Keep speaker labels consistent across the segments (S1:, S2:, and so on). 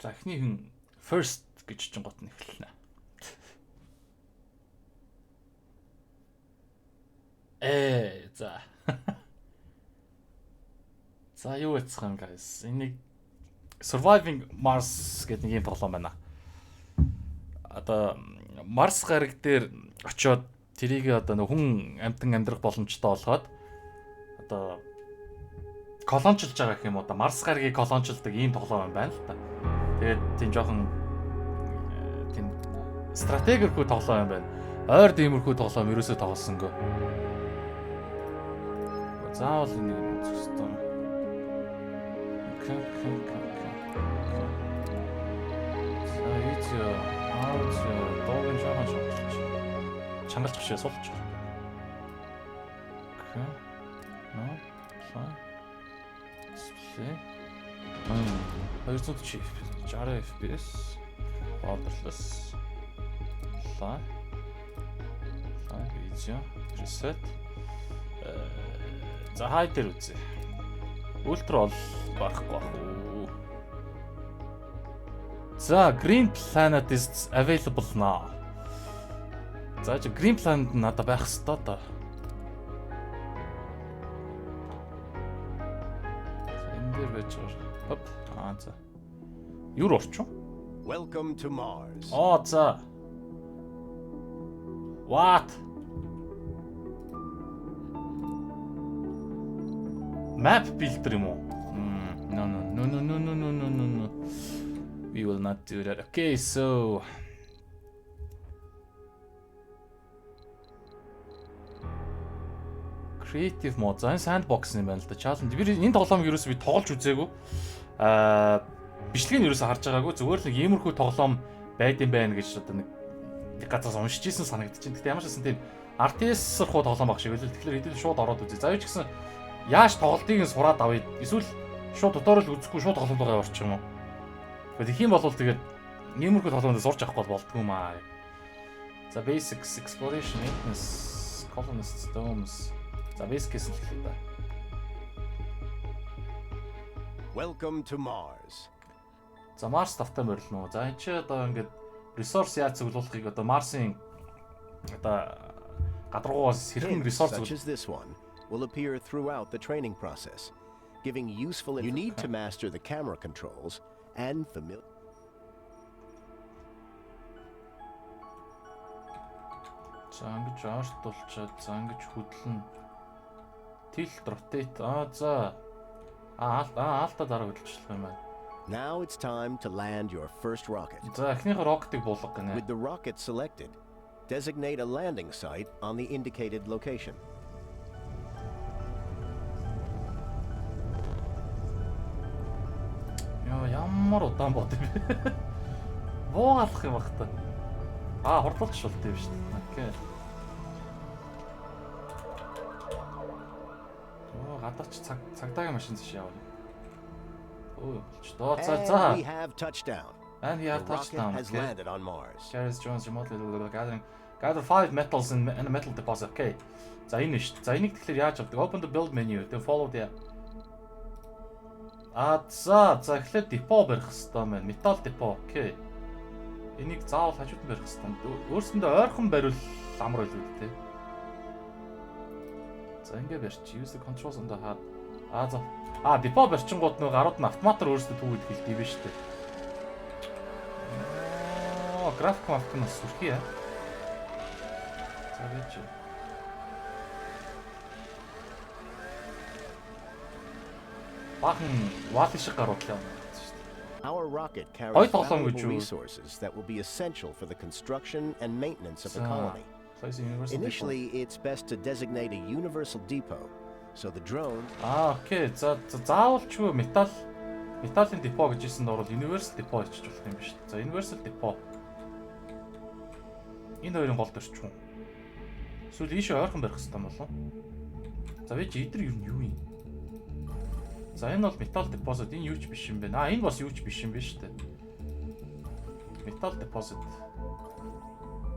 S1: За эхний хүн first гэж чинь гот нь эхэлнэ. За. За юу яцх юм guys. Энийг Surviving Mars гэдэг нэг юм тоглоом байна. Одоо Марс гариг дээр очиод тэрийг одоо нэг хүн амтан амьдрах боломжтой болгоод одоо колончилж байгаа гэх юм уу. Одоо Марс гаригийг колончилдаг ийм тоглоом байна л та. Тэгээд тийм жоохон тийм стратегиэрхүү тоглоом байна. Ойр дэмэрхүү тоглоом ерөөсөө тоглосонгүй. Заавал энийг үзэх хэрэгтэй. Доогийн жоохон чангалж гişээ суулж. Окей. Но. Файн. Сплэ. 260 FPS. Borderless. Fine. Easy. Reset. За хай дээр үзье. Ультра бол байхгүй бах уу. За Green Planet is available now. За Green Planet надад байх ёстой доо. Энэ дээр байж байгаа. Хоп. За. Юу орчин?
S2: Welcome to Mars.
S1: За. What? Map builder юм уу? No. We will not do that. Okay, so creative mode. За энэ sandbox юм байна л да. Challenge. Би энэ тоглоомыг ерөөсөө би тоглож үзээгүй. Бичлэгийг нь ерөөсөө харж байгаагүй. Зүгээр л нэг иймэрхүү тоглоом байд юм байна гэж одоо нэг газраас уншиж ирсэн санагдчих. Гэхдээ ямар ч гэсэн тийм RTS-рхуу тоглоом баг шиг байлаа. Тэгэхээр хэдүүл шууд ороод үзье. За юу ч гэсэн яаж тоглолтыг нь сураад авъя. Эсвэл шууд туториал үзэхгүй шууд тоглоомдоо орчих юм уу? Тэгэх юм бол тэгээд иймэрхүү тоглоомд сурч авахгүй болдгоо маа. За basics, exploration, maintenance, colonists, domes. За basics л хэлээ да.
S2: Welcome to Mars.
S1: За Марс тавтай морилно. За энэ чи одоо ингээд resource яаж цуглуулахыг одоо Марсын одоо гадаргуугаас хэрхэн resource
S2: such as this one will appear throughout the training process, giving useful information. You need to master the camera controls and familiar.
S1: За ингэж арттуулчаад за ингэж хөдлөн. Tilt rotate. За. Алта дараа хөдөлчлөх юм байна.
S2: Now it's time to land your first rocket.
S1: За эхнийхээ рокетыг буулгах гинэ.
S2: With the rocket selected, designate a landing site on the indicated location.
S1: Ямар удаан бод юм бэ? Буугаалах юм бах та. Хурдлагч болт юм шүү дээ. Окей. Гадаач цагдаагийн машин зэш яваа. За.
S2: We have touchdown.
S1: And we have
S2: The rocket
S1: touchdown.
S2: has landed on Mars.
S1: Shares Jones remotely gather 5 metals in a metal deposit. Okay. За энэ нь шүү дээ. За энийг тэгэхээр яаж авдаг? Open the build menu. Then follow the за эхлээд депо барих хэрэгтэй байна. Металл депо. Окей. Энийг заавал хажууд нь барих хэрэгтэй. Өөрсөндөө ойрхон бариул амар байлгүй дээ. За ингэ барьч. Use the controls on the hard. За. Депо барьчингууд нөгөө гарууд нь автоматар өөрсдөө түүгээд хэлдэг юм шүү дээ. График нь сүрхий яа. За гэж. Бахан ваал шиг гарууд л юм.
S2: Our rocket carries valuable resources that will be essential for the construction and maintenance of the colony. Initially, it's best to designate a universal depot, so the drone.
S1: Окей. Заавалчгүй металлын депо гэж хэлсэн доор universal депо хийчих болох юм биш. За universal депо. Энэ хоёрын гол төрчгүй. Эсвэл ийшээ ойрхон барих хэрэгтэй болов. За вэж эдэр юу юм? За энэ бол металл депозит. Энэ юу ч биш юм байна. Энэ бас юу ч биш юм байна шүү дээ. Металл депозит.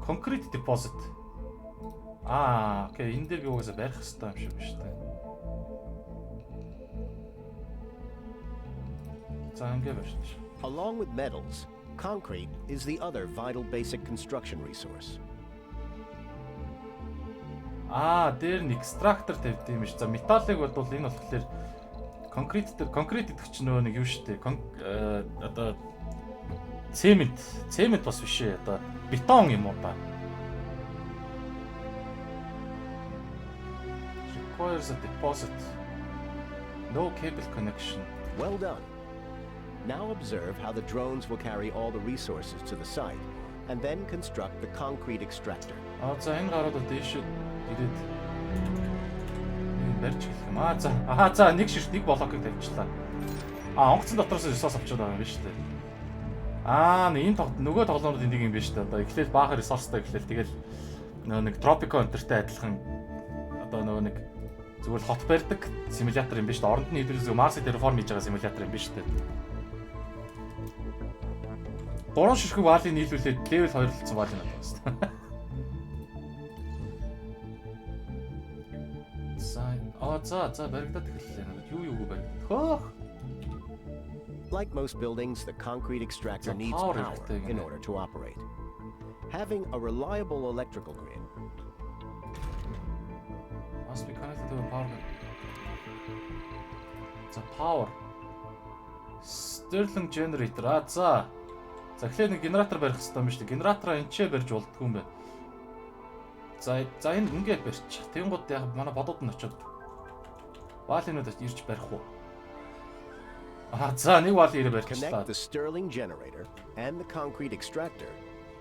S1: Concrete deposit. Окей, энэ дээр би угаасаа барих хэрэгтэй юм шиг байна шүү дээ. За ингэ барьчих.
S2: Along with metals, concrete is the other vital basic construction resource.
S1: Дээр нь extractor тавьд юм ш. За металлыг бол энэ болохоор конкрет гэдэг чинь нөгөө нэг юу штэ. Одоо цемент бас биш ээ. Одоо бетон юм уу та. Requires a deposit. No cable connection.
S2: Well done. Now observe how the drones will carry all the resources to the site and then construct the concrete extractor.
S1: За энэ гарууд дээш ирээд барьж хэлэх юм. За нэг ширт нэг блокийг тавьчихлаа. Онгоцон дотроос ресурс авчаад байгаа юм биш үү? Энэ нөгөө тоглоомнууд нэг юм биш үү? Одоо эхлээл баахан ресурстай эхлээл тэгэл нэг тропико энтертэй адилхан одоо нөгөө нэг зүгээр хот барьдаг симулятор юм биш үү? Оронд нь хэдүүлээ Марсыг терраформ хийж байгаа симулятор юм биш үү? 3 ширхэг валыг нийлүүлээд level 2 болсон валыг надад байна. За баригдаад эхэллээ. Юу баригдах.
S2: Like most buildings, the concrete extractor needs power in order to operate. Having a reliable electrical grid
S1: must be connected to a power. Power. Stirling generator. За эхлээд нэг генератор барих хэрэгтэй юм шүү дээ. Генератороо энчээ барьж болдгүй юм байна. За энэ ингээд барьчих. Тэнгууд яг манай бодоод нь очиод валинууд ирж барих уу? За нэг вал ирээ барьчихлаа.
S2: Connect the Stirling generator and the concrete extractor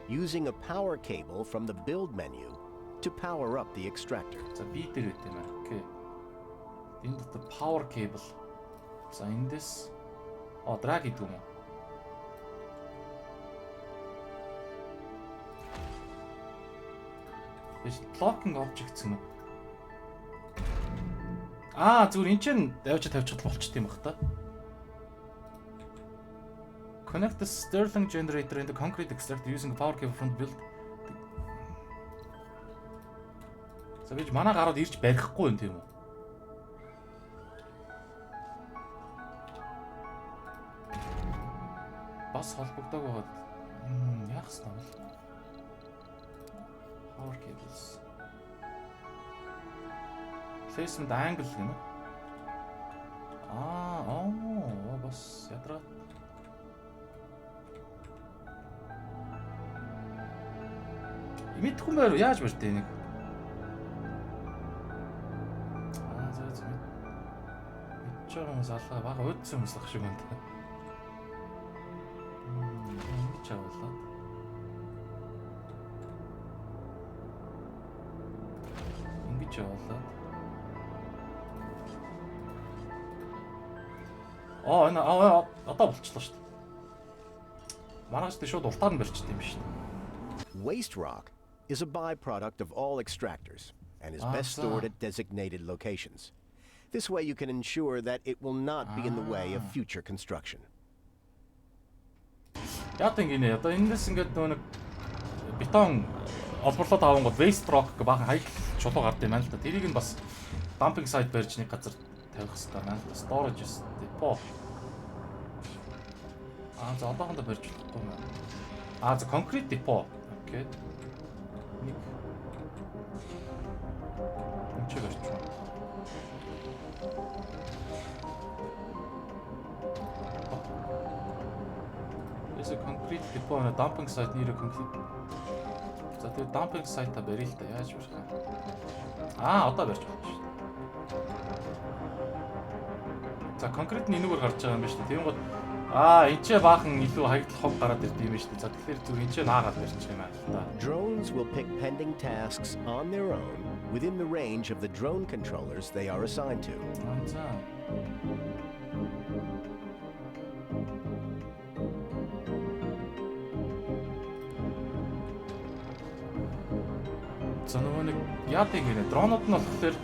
S2: using a power cable from the build menu to power up the extractor.
S1: За би дээр үт юм аа. Окей. Энэ дотор power cable. За эндээс драг гэдэг юм уу? Locking objects юм уу? Зүгээр энэ чинь давж тавьчихвал болчт юм бах та. Connect the Stirling generator and the concrete extractor using a power cable from the build. За гэж манай гарууд ирж барихгүй юм тийм үү? Бас холбогдоог байгаа. Яах вэ? Power cables. Placement angle гэнэ. Бас ядраа. Мэдхгүй мээр яаж барьт энийг? Мэдчихэж байгаа хүмүүс алгаа бага өөдсөн хүмүүс ах шиг байна. Ингэж явуулаад. Ингэж явуулаад. Одоо болчихлоо шүү дээ. Маргааш тэ шууд ултаар нь барьчт юм шүү дээ.
S2: Waste rock is a byproduct of all extractors and is best stored at designated locations. This way you can ensure that it will not be in the way of future construction.
S1: Яг ингэнэ. Одоо эндээс ингээд нэг бетон олборлоод авангууд waste rock гэх баахан хаяг чулуу гард юм байна л да. Тэрийг нь бас dumping site барьж нэг газар тавих хэрэгтэй байна л да. Storage depot. За одоохондоо барьж болохгүй юм байна. За concrete depot. Окей. Нэг ч барьж байна. Эсэ concrete depot на dumping site нэрээ concrete. За тэгээ dumping site та барил та яаж барих вэ? Одоо барьж байна шүү. За concrete нь энэгээр гарч байгаа юм байна шүү. Тийм гол энэ ч баахан илүү хаягдл хог гараад ирд юм шүү. За тэгэхээр зүг энэ ч наагаад барьчих юм аа л та.
S2: Drones will pick pending tasks on their own within the range of the drone controllers they are assigned to.
S1: За. Нөгөө нэг яадаг гинэ дронууд нь болохоор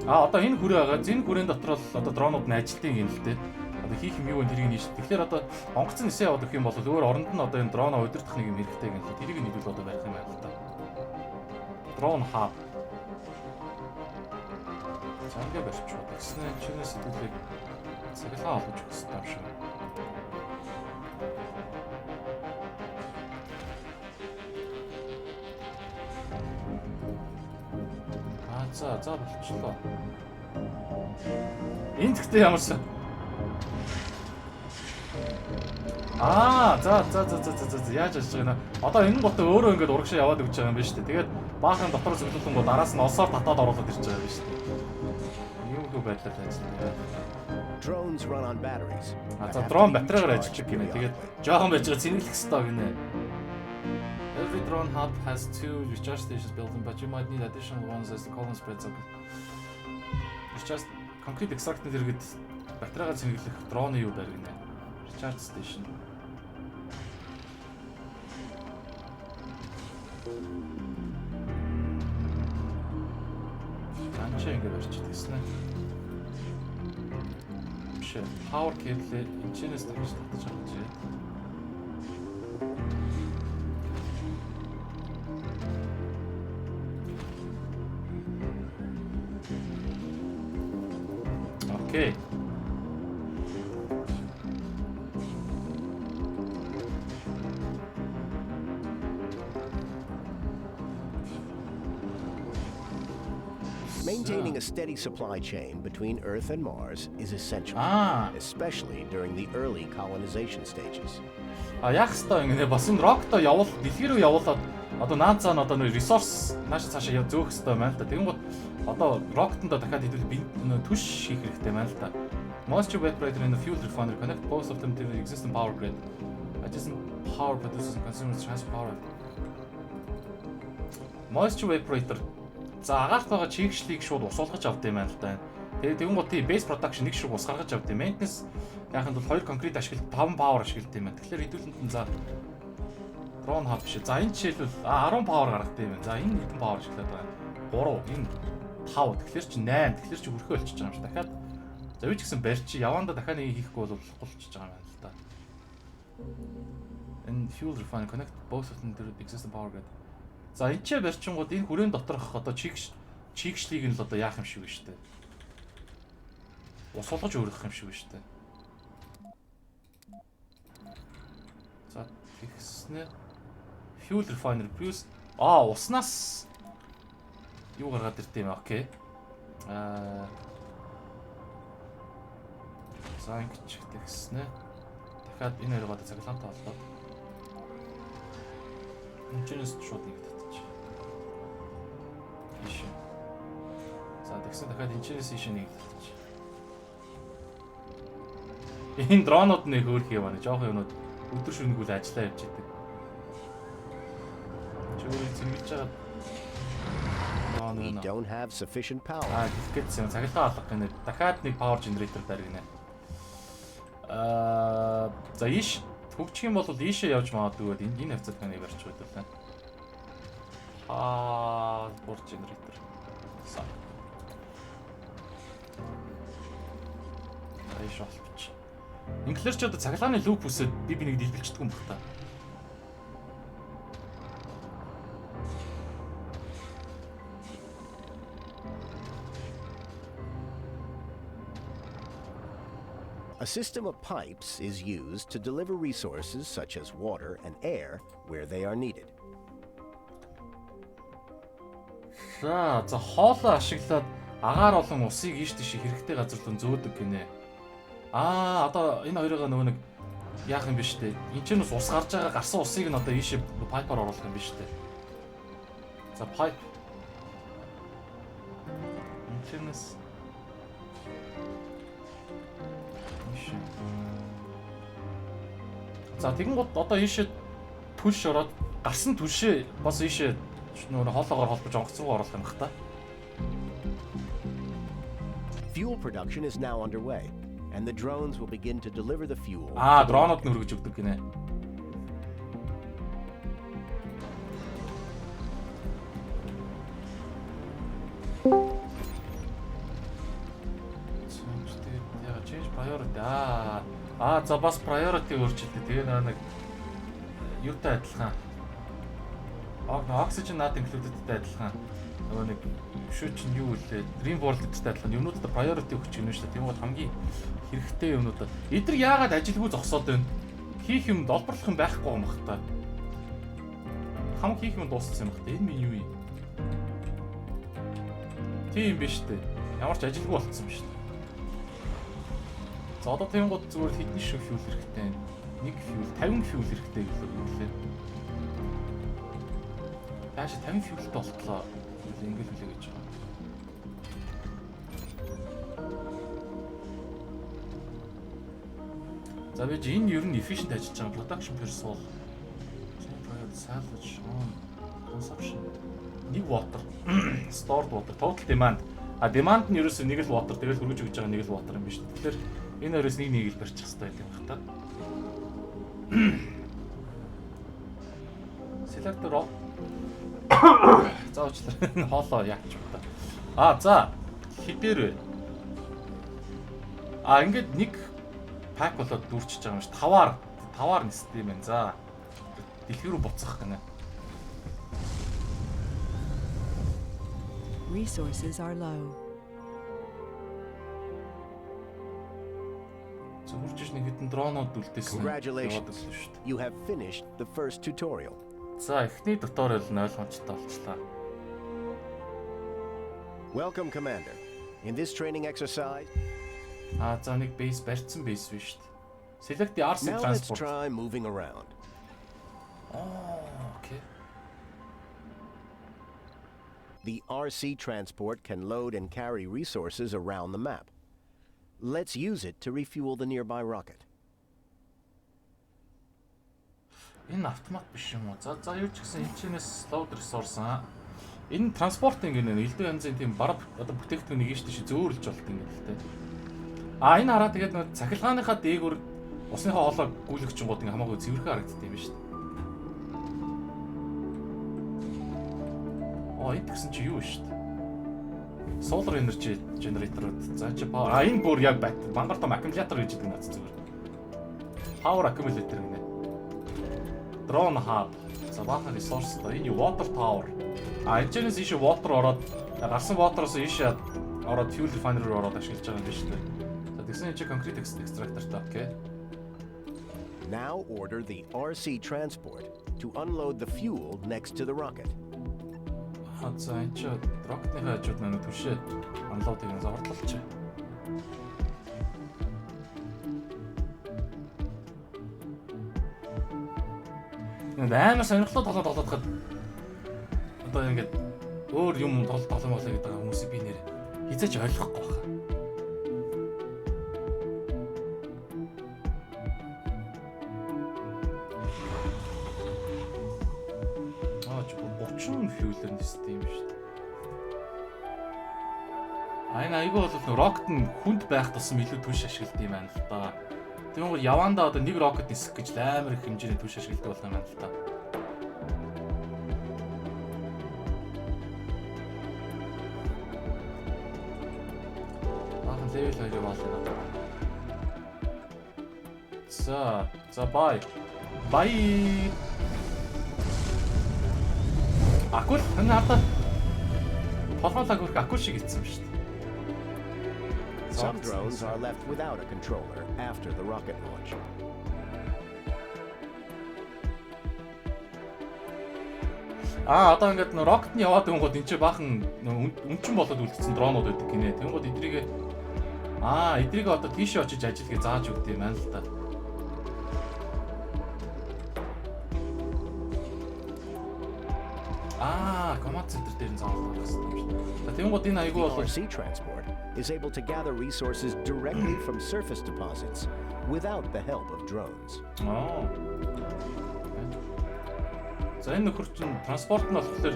S1: одоо энэ хүрээ байгаа. Энэ хүрээний дотор л одоо дронууд нь ажилтдаг юм л дээ. Одоо хийх юм юу вэ тэрийг нь шүү. Тэгэхээр одоо онгоцон нисээ яваад өгөх юм бол өөр оронд нь одоо энэ дроноо удирдах нэг юм хэрэгтэй гэнэ. Тэрийг нь хэлбэл одоо барих юм байна л да. Дрон хаб. Цангаа барьчих. Тэгснэ чинээс хэдүүлээ цаглаа олгож өгөх хэрэгтэй юм шиг. За болчихлоо. Энд гэхдээ ямарсан. За яаж хийж байгаа нэ? Одоо энэ гот өөрөө ингээд урагшаа яваад өгч байгаа юм байна шүү дээ. Тэгээд баахан дотор зөвлөлтөн гоо араас нь олсоор татаад оруулаад ирж байгаа юм шүү дээ. Юу хөө байдлаар ажилладаг.
S2: Drones run on batteries.
S1: За дрон батарейгаар ажилладаг гинэ. Тэгээд жоохон байж байгаа цэнэглэх ёстой гинэ. Every drone hub has 2 recharge stations built in, but you might need additional ones as the column spreads out. Recharge concrete extract-ын зэрэгэд батарейгаар цэнэглэх дроны юу байр гинэ. Recharge station. Анчаа ингэ барьчих гэсэн. Биш power cable энэчнээс тавьж татчих гэж байна. Окей.
S2: Maintaining a steady supply chain between Earth and Mars is essential, especially during the early colonization stages.
S1: Яг хэвээр ингэ бас энэ рокто явуул дэлхий рүү явуулаад одоо НАСА нь одоо нэг ресурс нааш цаашаа зөөх хэвээр байна л да. Тэгэнгүүт одоо роктонд дахиад хэдүүл түш хийх хэрэгтэй байна л да. Moisture evaporator in the fuel refinery connect both of them to the existing power grid. Adjacent power producers and consumers transfer power. Moisture evaporator за агаарт байгаа чийгшлийг шууд ус болгож авд юм байна л да. Тэгээд тэгэнгүүт тий base production нэг шиг ус гаргаж авд юм. Maintenance яханд бол 2 конкрет ашиглаж 5 power ашиглаж юм байна. Тэгэхээр хэдүүлэнд нь за drone hub биш. За энэ жишээлбэл 10 power гаргадаг юм байна. За энэ хэдэн power ашиглаад байна? 3, энэ 5. Тэгэхээр чи 8. Тэгэхээр чи хүрхээ болчихж байгаа юм шиг. Дахиад за юу ч гэсэн барьчи явандаа дахиад нэг хийхгүй бол болохгүй байгаа юм байна л да. Энэ fuel refinery connect both of them to the existing power grid. За энэ ч барьчингууд энэ хүрээнд доторх одоо чигшлийг нь л одоо яах юм шиг байна шүү дээ. Ус болгож өөрөх юм шиг байна шүү дээ. За тэгснэ fuel refinery plus уснаас юу гаргаад ирд юм окей. За ингэж тэгснэ. Дахиад энэ хоёроо цаглаантай боллоо. Энэчнээс шууд нэг татчих. Иш. За тэгсэн дахиад энэчнээс иш нэг татчих. Энэ дронууд нэг хөөрх юм байна. Жоох юмнууд өдөр шөнөгүй ажиллаа явж идэг. Чөөрийн цэнгэж байгаа.
S2: We don't have sufficient power.
S1: Гэвч цаглаа алгах гэнэ. Дахиад нэг power generator барьгинэ. За иш хөгжих юм бол ийшээ явж магадгүй бол энэ хавцад нэг барьчих байлаа. Power generator. За. Айш олчих. Инглиш ч одоо цаглааны луп үсээд би нэг дэлбэлждэг юм баг та.
S2: A system of pipes is used to deliver resources such as water and air where they are needed.
S1: За хоолоо ашиглаад агаар болон усыг ийш тийш хэрэгтэй газар руу зөөдөг гинэ. Одоо энэ хоёроо нөгөө нэг яах юм бэ штэ. Энд ч ус гарч байгаа гарсан усыг нь одоо ийш пайпаар оруулах юм биш штэ. За пайп. Энэчнээс за тэгэнгүүт одоо ийшээ түлш ороод гарсан түлшээ бас ийшээ нөгөө хоолоогоор холбож онгоц руу оруулах юм бах та.
S2: Fuel production is now underway and the drones will begin to deliver the fuel.
S1: Дронууд нь өргөж өгдөг гинэ. Change priority. За бас priority өөрчлөлтөө. Тэгээ нэг юутай адилхан. Oxygen not included-тэй адилхан. Нөгөө нэг шүү чинь юу вэ? Dream World-тэй адилхан. Юмнуудад priority өгч гинэ шүү дээ. Тийм бол хамгийн хэрэгтэй юмнуудад. Эдгээр яагаад ажилгүй зогсоод байна? Хийх юм олборлох юм байхгүй юм бах та. Хам хийх юм дууссан юм бах та. Энэ минь юу юм? Тийм биш үү? Ямар ч ажилгүй болцсон биш үү? За одоо тийм гол зүгээр хэдэн шиг fuel хэрэгтэй. Нэг fuel 50 fuel хэрэгтэй гэлээ. Тааш 50 fuelтэй болтлоо. Ингээл хүлээ гэж байгаа. За би энэ ер нь efficient ажиллаж байгаа production per soul. Salvage on consumption. Нэг water, stored water, total demand. Demand нь ерөөсөө нэг л water, тэгэл хөргөж өгж байгаа нэг л water юм биш. Тэгэхээр энэ хоёроос нэг л барьчих хэрэгтэй юм байна та. Selector roll. За уучлаарай. Хоолоо яач вэ та. За хэдээр вэ? Ингээд нэг пак болоод дүүрчиж байгаа юм ш. Таваар нисдэг юм байна. За. Дэлхий рүү буцах гэнэ.
S3: Resources are low.
S1: Зөвхөрч нэг хэдэн дронууд үлдээсэн.
S2: Congratulations. You have finished the first tutorial.
S1: За эхний туториал нь ойлгомжтой болчлаа.
S2: Welcome, Commander. In this training exercise.
S1: За нэг base барьсан base биш шүү дээ. Select the RC
S2: Now
S1: transport.
S2: let's try moving around.
S1: Okay.
S2: The RC transport can load and carry resources around the map. Let's use it to refuel the nearby rocket.
S1: Энэ автомат биш юм уу? За юу ч гэсэн энэчнээс load resource Энэ транспортинг гэнэ элдв янзын тийм бараг одоо бүтээгдэхүүн нэг ийш зөөрөлж болт юм л тэ. Энэ хараа тэгээд нөө цахилгааныхаа дээгүүр усныхаа хоолой гүйлгчингууд ингээ хамаагүй цэвэрхэн харагддаг юм шүү дээ. Энэ гэсэн чи юу шүү дээ? Solar energy generator-ууд. За чи энэ бүр яг бангаар том аккумулятор гэж гэдэг наац зүгээр. Power accumulator гэнэ. Drone hub. За баахан resource та энэ water tower. Энэчнээс ийш water ороод гарсан water-оос ийш ороод fuel refinery руу ороод ашиглаж байгаа юм биш үү? За тэгсэн чи concrete extractor та окей.
S2: Now order the RC transport to unload the fuel next to the rocket.
S1: За энэ ч рокетныхаа хажууд манай түшээ unload-ыг зогтлолч. Амар сонирхолтой тоглоод хахад одоо ингээд өөр юм тоглох болоо гэдэг хүмүүсийг би нэр хизээч ойлгохгүй байна. Fuel system шүү дээ. Энэ айгүй бол рокет нь хүнд байх тусам илүү түвш ашигладаг юм байна л да. Тэгвэл явандаа одоо нэг рокет нисэх гэж амар их хэмжээний түвш ашигладаг болох юм байна л да. Level 2-ыг болно. За bye. Bye. Акул энэ хата толгойлог үрх акул шиг ицсэн шүү дээ.
S2: Some drones are left without a controller after the rocket launch.
S1: Одоо ингээд рокет нь яваад өгөнгөд энэ чинь баахан өнчин болоод үлдсэн дронууд байдаг гинэ. Тэнгүүд эдрийг эдрийг одоо тийшээ очиж ажиллахыг зааж өгд юм байна л та. Command center дээр нь заавал гэсэн юм шүү дээ. Тэнгүүд энэ айгүй бол
S2: RC transport is able to gather resources directly from surface deposits without the help of drones.
S1: За энэ нөхөр чинь транспорт нь болохоор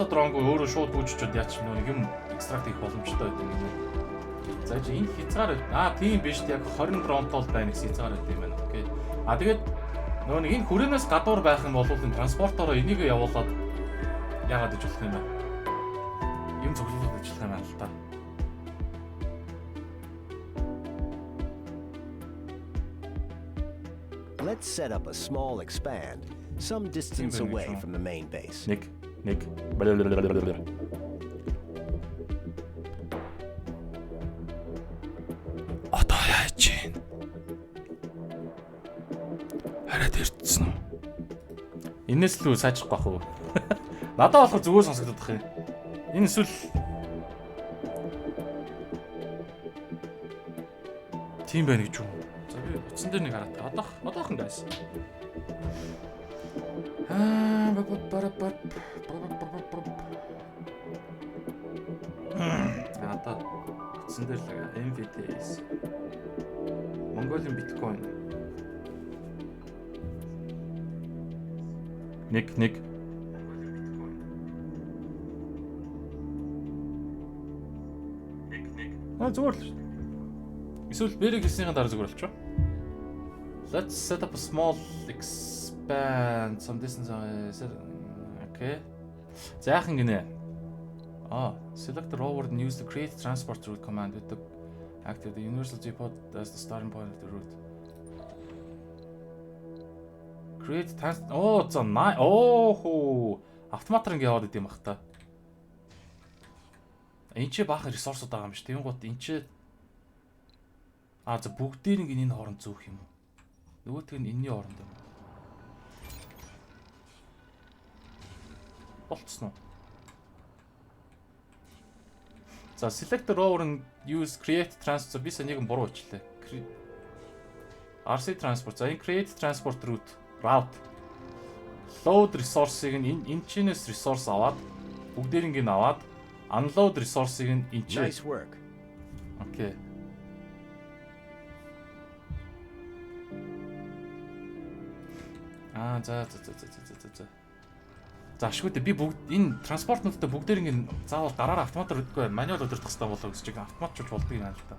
S1: дронгүй өөрөө шууд үүччихэд яач нэг юм экстракт хийх боломжтой байдаг юм. За энэ хязгаар тийм биш яг 20 дронтой байна гэсэн хязгаар байдаг юм байна. Окей. Тэгээд нөгөө нэг энэ хүрээнээс гадуур байх юм бол энэ транспортороо энийг явуулаад яагаад гэж болох юм бэ? Юм зөвлөлөд ажиллах юм байна л та.
S2: Let's set up a small expand some distance away from the main base.
S1: Nick. Одоо яаж чинь? Хараад ирдсэн үү? Энэс л үү сайжрах байх уу? Надад болохоор зүгээр сонсогдох юм. Энэ эсвэл Тийм байна гэж юу. За би утсан дээр нэг хараад. Одоохон guys. Одоо утсан дээр л MVTS. Mongolian Bitcoin. Нэг зүгээр л шүү. Эсвэл бэрэг хийснийхэн дараа зүгээр болчих. Let's set up a small expand some distance. Okay. За яахан гинэ. Select the rover and use the create transport route command with the active the universal depot as the starting point of the route. Create transport. За автоматар ингэ яваад идэм бах та. Энд чи баах ресурсууд байгаа юм биш. Тэнгуут энд чи за бүгдийг энэ хооронд зөөх юм уу? Нөгөөтг нь энэний хооронд юм. Болцсон уу? За select rover and use create transport би нэг буруу өчлээ. RC transport. За энэ create transport route load resource-ыг энэ чинээс resource аваад бүгдийг нь аваад unload resource-ыг нь энэ чинь.
S2: Nice work.
S1: Okay. За ашиггүй би бүгд энэ транспортнуудтай бүгдээр ингэ заавал дараараа автоматар өгдөггүй мануал удирдах хэрэгтэй болоо гэж чиг автоматчулж болдгийг байна л да.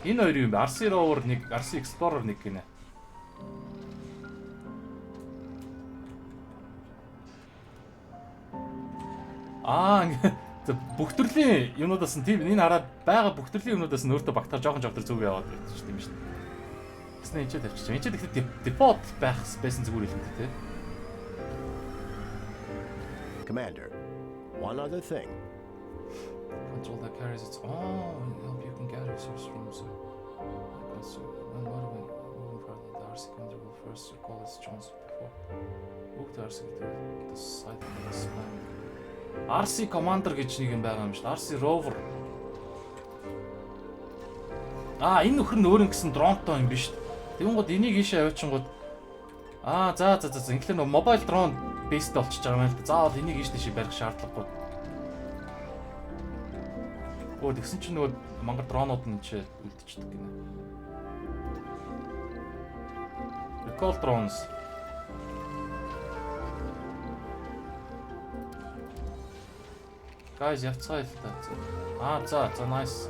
S1: Энэ хоёр юм бэ? RC Rover нэг, RC Explorer нэг гинэ. Бүх төрлийн юмнуудаас нь тийм энэ хараад байгаа бүх төрлийн юмнуудаас нь өөртөө багтаар жоохон зүг яваад байдаг шүү дээ юм шүү дээ. Тэснэ энэ ч тавьчих. Энд ч тэгэхээр депот байх space зүгээр хэлэн тэ.
S2: Commander, one other thing.
S1: Control that carries its help you can get resource from so. When moving further, the RC commander will first recall its chance before. Book the RC to the side of the spine. RC commander гэж нэг юм байгаа юм шүү дээ. RC Rover. Энэ нөхөр нь өөр ингэсэн дронтой юм биш үү? Тэгвэл энийг ийшээ авчингууд за ингээл нөө мобайл дрон based болчихж байгаа юм л да. Заавал энийг ийш тийш барих шаардлагагүй. Тэгсэн чинь нөгөө мангар дронууд нь ч үлдчихдэг гинэ. Recall drones. Guys, явцгаа л та. За nice.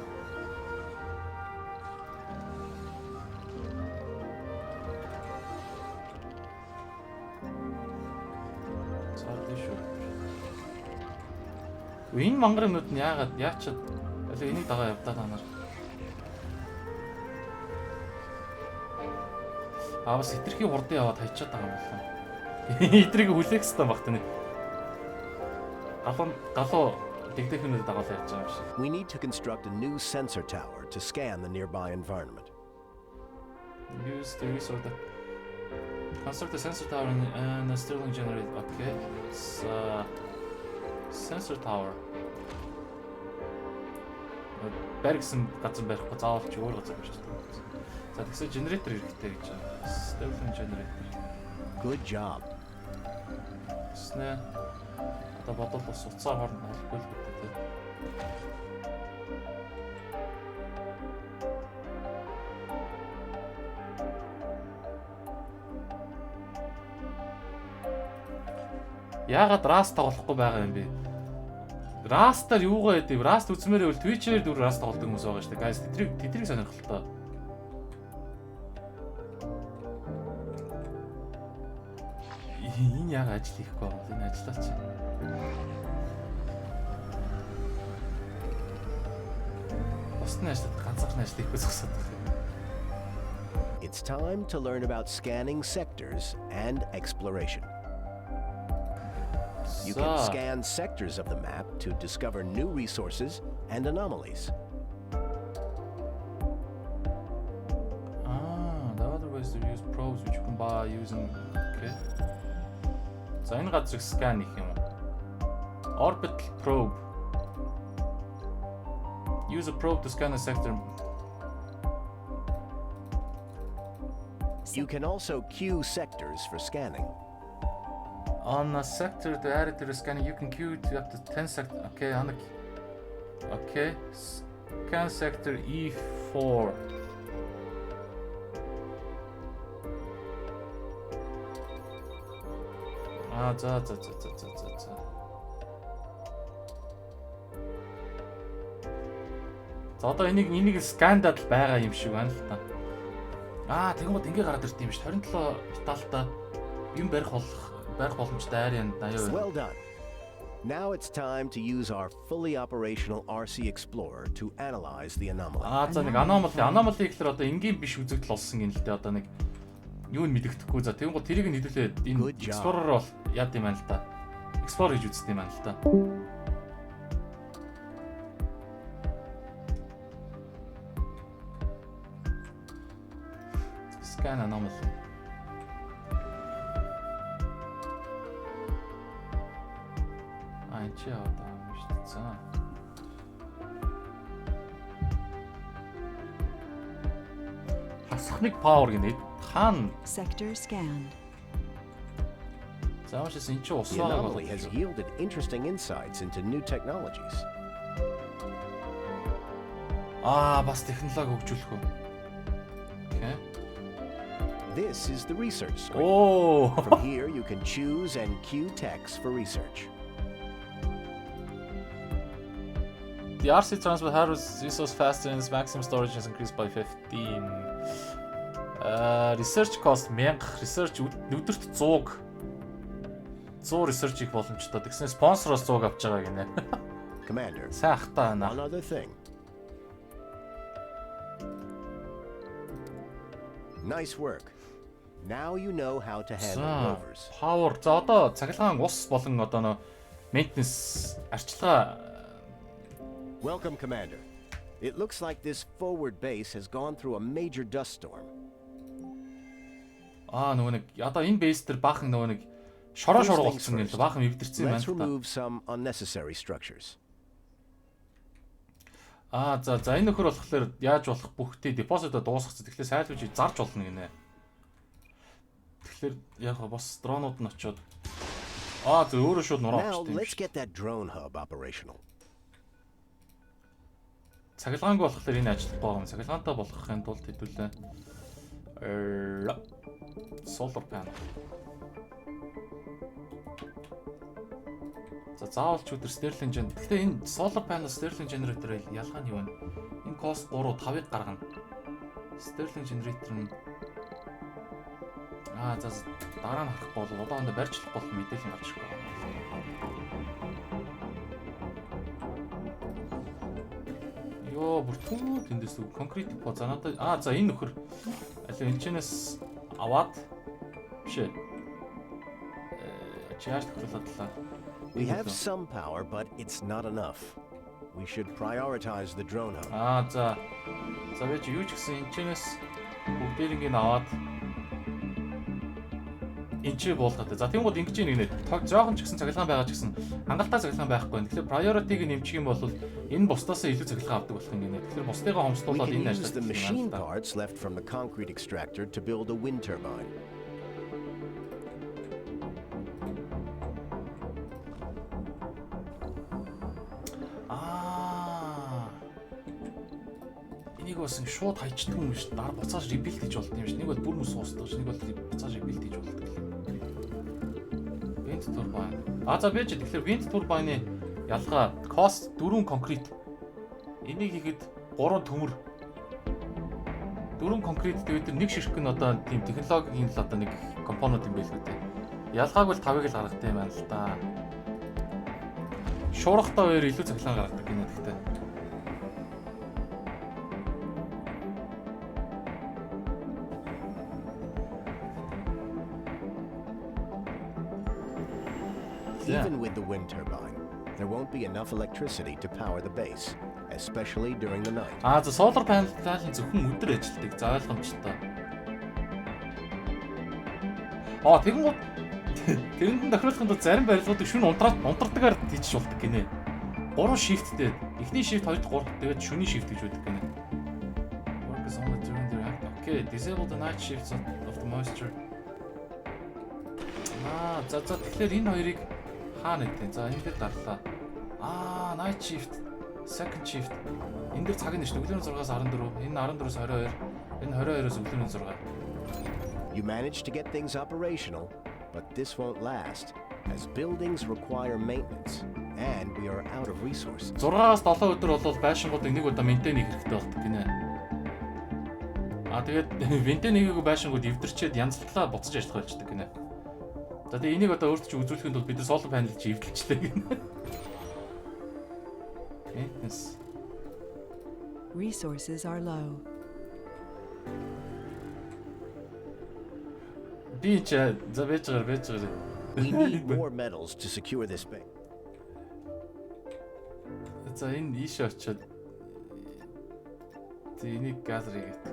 S1: Энэ мангарыннууд нь яачаад энийг дагаа явдаа та нар. Бас хитрхийн хурдан яваад хайчаад байгаа юм байна. Хитрийг хүлээх хэрэгтэй багт нэг. Галуу дэгдэхнүүд дагаал ярьж байгаа юм шиг.
S2: We need to construct a new sensor tower to scan the nearby environment.
S1: Use the resource that construct a sensor tower and a Stirling generator. Okay. It's sensor tower. Баригсан газар барихгүй заавал ч өөр газар барьж байгаа. За тэгсэн generator хэрэгтэй гэж байгаа. Stirling generator.
S2: Good job.
S1: Снэ. Одоо бодвол бас уцаа хооронд холбохгүй л гэдэг тийм. Яагаад Rust тоглохгүй байгаа юм бэ? Rust-аар юугаа яд вэ? Rust үзмээрээ бол Twitch-ээр дүр Rust тоглодог хүмүүс байгаа шүү дээ. Guys, тэдрийг сонирхолтой. Энэ яг ажил хийхгүй байна. Энэ ажиллаач. Босны ажил ганцхан ажил хийхгүй зогсоод байна.
S2: It's time to learn about scanning sectors and exploration. You can scan sectors of the map to discover new resources and anomalies.
S1: The other way is to use probes which you can buy using. Okay. За энэ газрыг скан хийх юм уу? Orbital probe. Use a probe to scan a sector.
S2: You can also queue sectors for scanning.
S1: On a sector, the area scanning, you can queue to up to 10 sectors. Okay, okay. Scan sector E4. За. За одоо энийг скандал байгаа юм шиг байна л та. Тэгмэд ингээ гараад ирд юм ш. 27 Италитай юм барих боломжтой Arian 80%.
S2: Well done. Now it's time to use our fully operational RC Explorer to analyze the anomaly.
S1: За нэг anomaly гэхэлэр одоо энгийн биш үзэгдэл болсон юм л дээ. Одоо нэг юу нь мэддэхгүй. За тэгвэл тэрийг нь хэдүүлээд энэ Explorer бол яад юм байна л та. Explorer хийж үзсэн юм байна л та. Scan anomaly. Чи одоо юм шүү дээ. За. Хасхныг power гэнэ. Хаана?
S3: Sector scanned.
S1: За маш энэ чи
S2: The anomaly has yielded interesting insights into new technologies.
S1: Бас технологи хөгжүүлэх үү? Okay.
S2: This is the research screen.
S1: Oh.
S2: From here you can choose and queue techs for research.
S1: The RC transfer harvests resource faster and its maximum storage has increased by 15. Research cost 1000, research өдөрт 100 research их боломжтой. Тэгсэн спонсороос 100 авч байгаа гинэ.
S2: Commander.
S1: Сайхтаа байна.
S2: Another thing. Nice work. Now you know how to handle rovers.
S1: Power. За одоо цахилгаан ус болон одоо нөө maintenance арчилгаа.
S2: Welcome, Commander. It looks like this forward base has gone through a major dust storm.
S1: Нөгөө нэг одоо энэ base дээр баахан нөгөө нэг шороо болсон юм л баахан эвдэрсэн юм байна.
S2: Let's remove some unnecessary structures.
S1: За энэ нөхөр болохоор яаж болох бүхтээ депозитоо дуусгацсан. Тэгэхээр сайлуулж зарж болно гинэ. Тэгэхээр яг бас дронууд нь очиод зөв өөрөө шууд нуруу авчихсан юм.
S2: Now let's get that drone hub operational.
S1: Цахилгаангүй болохоор энэ ажиллахгүй байгаа юм. Цахилгаантай болгохын тулд хэдүүлээ. Solar panel. За заавалч өдөр Sterling generator. Гэхдээ энэ solar panel Sterling generator ялгаа нь юу вэ? Энэ cost 3-5-ыг гаргана. Sterling generator нь за дараа нь харахгүй бол одоохондоо барьчлах бол мэдээлэл гарч ирэх байна. Бүртгүү тэндээс конкрет по за надад за энэ нөхөр аль энэчнээс аваад бишээ чааш тохиолдлоо.
S2: We have some power but it's not enough. We should prioritize the drone hub.
S1: За байж юу ч гэсэн энэчнээс бүгдээрийг нь аваад энэчээ буулгаад. За тэгвэл ингэж нэг нэ жоохон ч гэсэн цахилгаан байгаа ч гэсэн хангалттай цахилгаан байхгүй. Тэгэхээр priority-г нэмчих юм бол энэ бусдаас илүү цахилгаан авдаг болох юм гинэ. Тэгэхээр бусдыгаа хомсдуулаад энэ ажил
S2: the machine parts left from the concrete extractor to build a wind turbine. Энийг бас шууд хайчдаг юм биш. Дараа буцааж rebuild хийж болд юм биш. Нэг бол бүр мөс суусдаг ш. Нэг бол буцааж rebuild хийж болдог. Wind turbine. За байж тэгэхээр wind turbine-ы ялгаа cost 4 конкрет. Энийг хийхэд 3 төмөр. 4 конкрет тэгээд нэг ширхэг нь одоо тийм технологийн л одоо нэг компонент юм байлгүй дээ. Ялгааг бол 5-ыг л гаргадаг юм байна л да. Шуурхтаа хоёр илүү цахилгаан гаргадаг гинэ гэхдээ. Even with the wind turbine, there won't be enough electricity to power the base, especially during the night. За solar panel зөвхөн өдөр ажилладаг. За ойлгомжтой. Тэгэнгүүт тэрэнд тохируулахын зарим барилгуудыг шөнө унтрадагаар хийчих болдог гинэ. 3 shiftтэй. Эхний shift 2 3 тэгээд шөнийн shift гэж үүдэг гинэ. Work is only during the night. Okay, disable the night shifts of
S1: moisture. За тэгэхээр энэ хоёрыг хаана нэгтэн. За энэ дээр дарлаа. Night shift, second shift. Энэ дээр цаг нь шүү. Өглөөний 6-аас 14. Энэ 14-өөс 22. Энэ 22-оос өглөөний 6.
S2: You managed to get things operational, but this won't last as buildings require maintenance and we are out of resources.
S1: 6-аас 7 өдөр бол байшингуудыг нэг удаа ментэн хийх хэрэгтэй болдог гинэ. Тэгээд ментэн хийгээгүй байшингууд эвдэрчээд янзлалаа буцаж ажиллах болждаг гинэ. За тэгээ энийг одоо өөрт чи үзүүлэхэд бол бид нар solar panel чи эвдэлчлээ гинэ. Maintenance.
S3: Resources are low.
S1: За бэжгээр.
S2: We need more metals to secure this base.
S1: За энэ ийш очиод энийг газар хийгээд.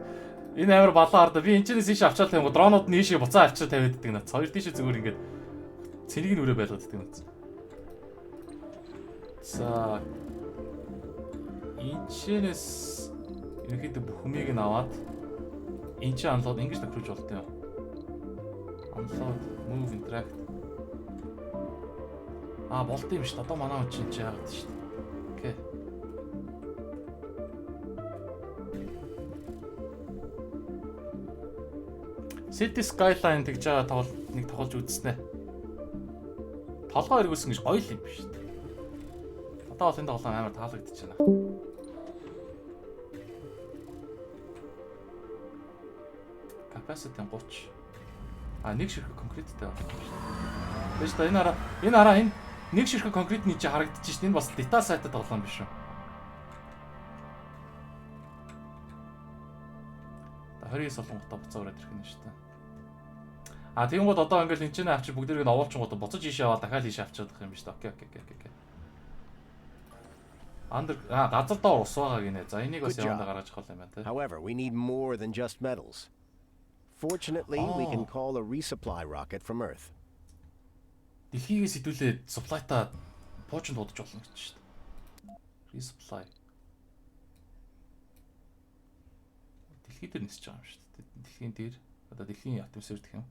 S1: Энэ амар балан арда би энэчнээс ийш авчаал юм го дронууд нь ийшээ буцаа авчиж тавиад ддэг наад. Хоёр тийшээ зүгээр ингээд цэнийг нь өрөө байлгаад ддэг наад. За энэчнээс ерөнхийдөө бүх хүмийг нь аваад энэ чинь анлоод ингэж тохируулж болтой юм. Unload, move, interact. Болт юм шүү дээ. Одоо манай хүн чинь яагаад шүү дээ. Окей. City Skyline тэгж байгаа нэг тоглож үзснэ. Толгой эргүүлсэн гэж гоё л юм биш үү? Одоо бол энэ тоглоом амар таалагдчихж байна. Capacity 30. Нэг ширхэг конкреттэй байна шүү дээ. Биш та энэ нэг ширхэг конкретний чи харагдчих шин. Энэ бас data site тоглоом биш үү? Та 29 солонготой буцаа өрөөд ирэх нь шүү дээ. Тэгэнгүүт одоо ингээл энэ чинь авчир бүгдэрийг нь овоолчингууд буцаж ийшээ аваад дахиад ийшээ авчиад их юм биш үү? Окей. Газар доор ус байгаа гинэ. За энийг бас явандаа гаргаж авах юм байна те.
S2: However, we need more than just metals. Fortunately, we can call a resupply rocket from Earth.
S1: Дэлхийгээс хэдүүлээд supply-та поочонд удаж болно гэж шүү дээ. Resupply. Дэлхий дээр нисэж байгаа юм шүү дээ. Дэлхийн дээр одоо дэлхийн атмосфер гэх юм.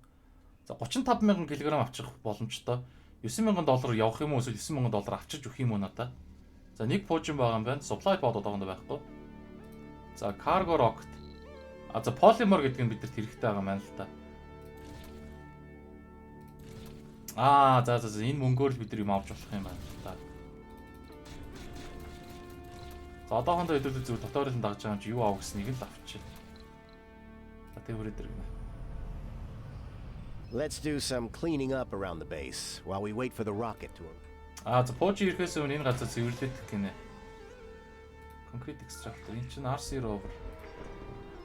S1: За 35,000 кг авчих боломжтой. $9,000 явах юм уу эсвэл $9,000 авчирч өгөх юм уу надаа. За нэг поочон байгаа юм байна. Supply pod одоохондоо байхгүй. За cargo rocket. За polymer гэдэг нь бидэрт хэрэгтэй байгаа маань л та. За энэ мөнгөөр л бид нар юм авч болох юм байна л та. За одоохондоо хэдүүлээ зүгээр дотоорын дагж байгаа юм чи юу аав гэснийг л авчи. За тэг хүрээд ирнэ.
S2: Let's do some cleaning up around the base while we wait for the rocket to.
S1: За поочи ирэхээс өмнө энэ газар цэвэрлэх гинэ. Concrete extractor энэ чинь RC rover.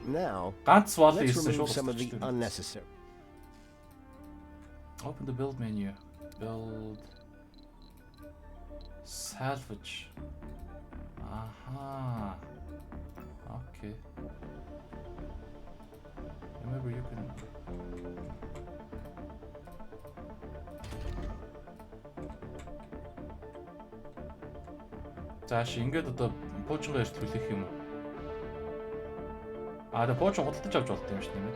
S2: Now,
S1: let's
S2: remove some of the unnecessary.
S1: Open the build menu. Build. Salvage. Okay. Remember you can. Зааш ингээд одоо поочнгоо эртүүлэх юм уу? Тэгээ поочон худалдаж авч болт юм шүү дээ.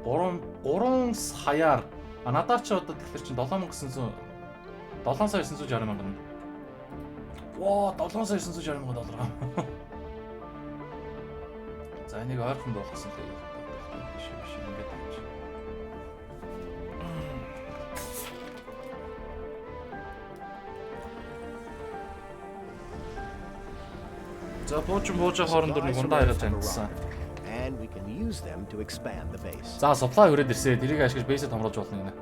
S1: 3 саяар. Надад ч одоо тэгэхээр чинь 7,960,000. Воо, $7,960,000. За энийг ойрхон болгосон л биш ингээд авч. За поочон хоорондоо нэг ундаа хараад таньдсан.
S2: And we can use them to expand the base.
S1: За supply өрөөд ирсээ. Тэрийг ашиглаж base-д хамруулж болно гинэ.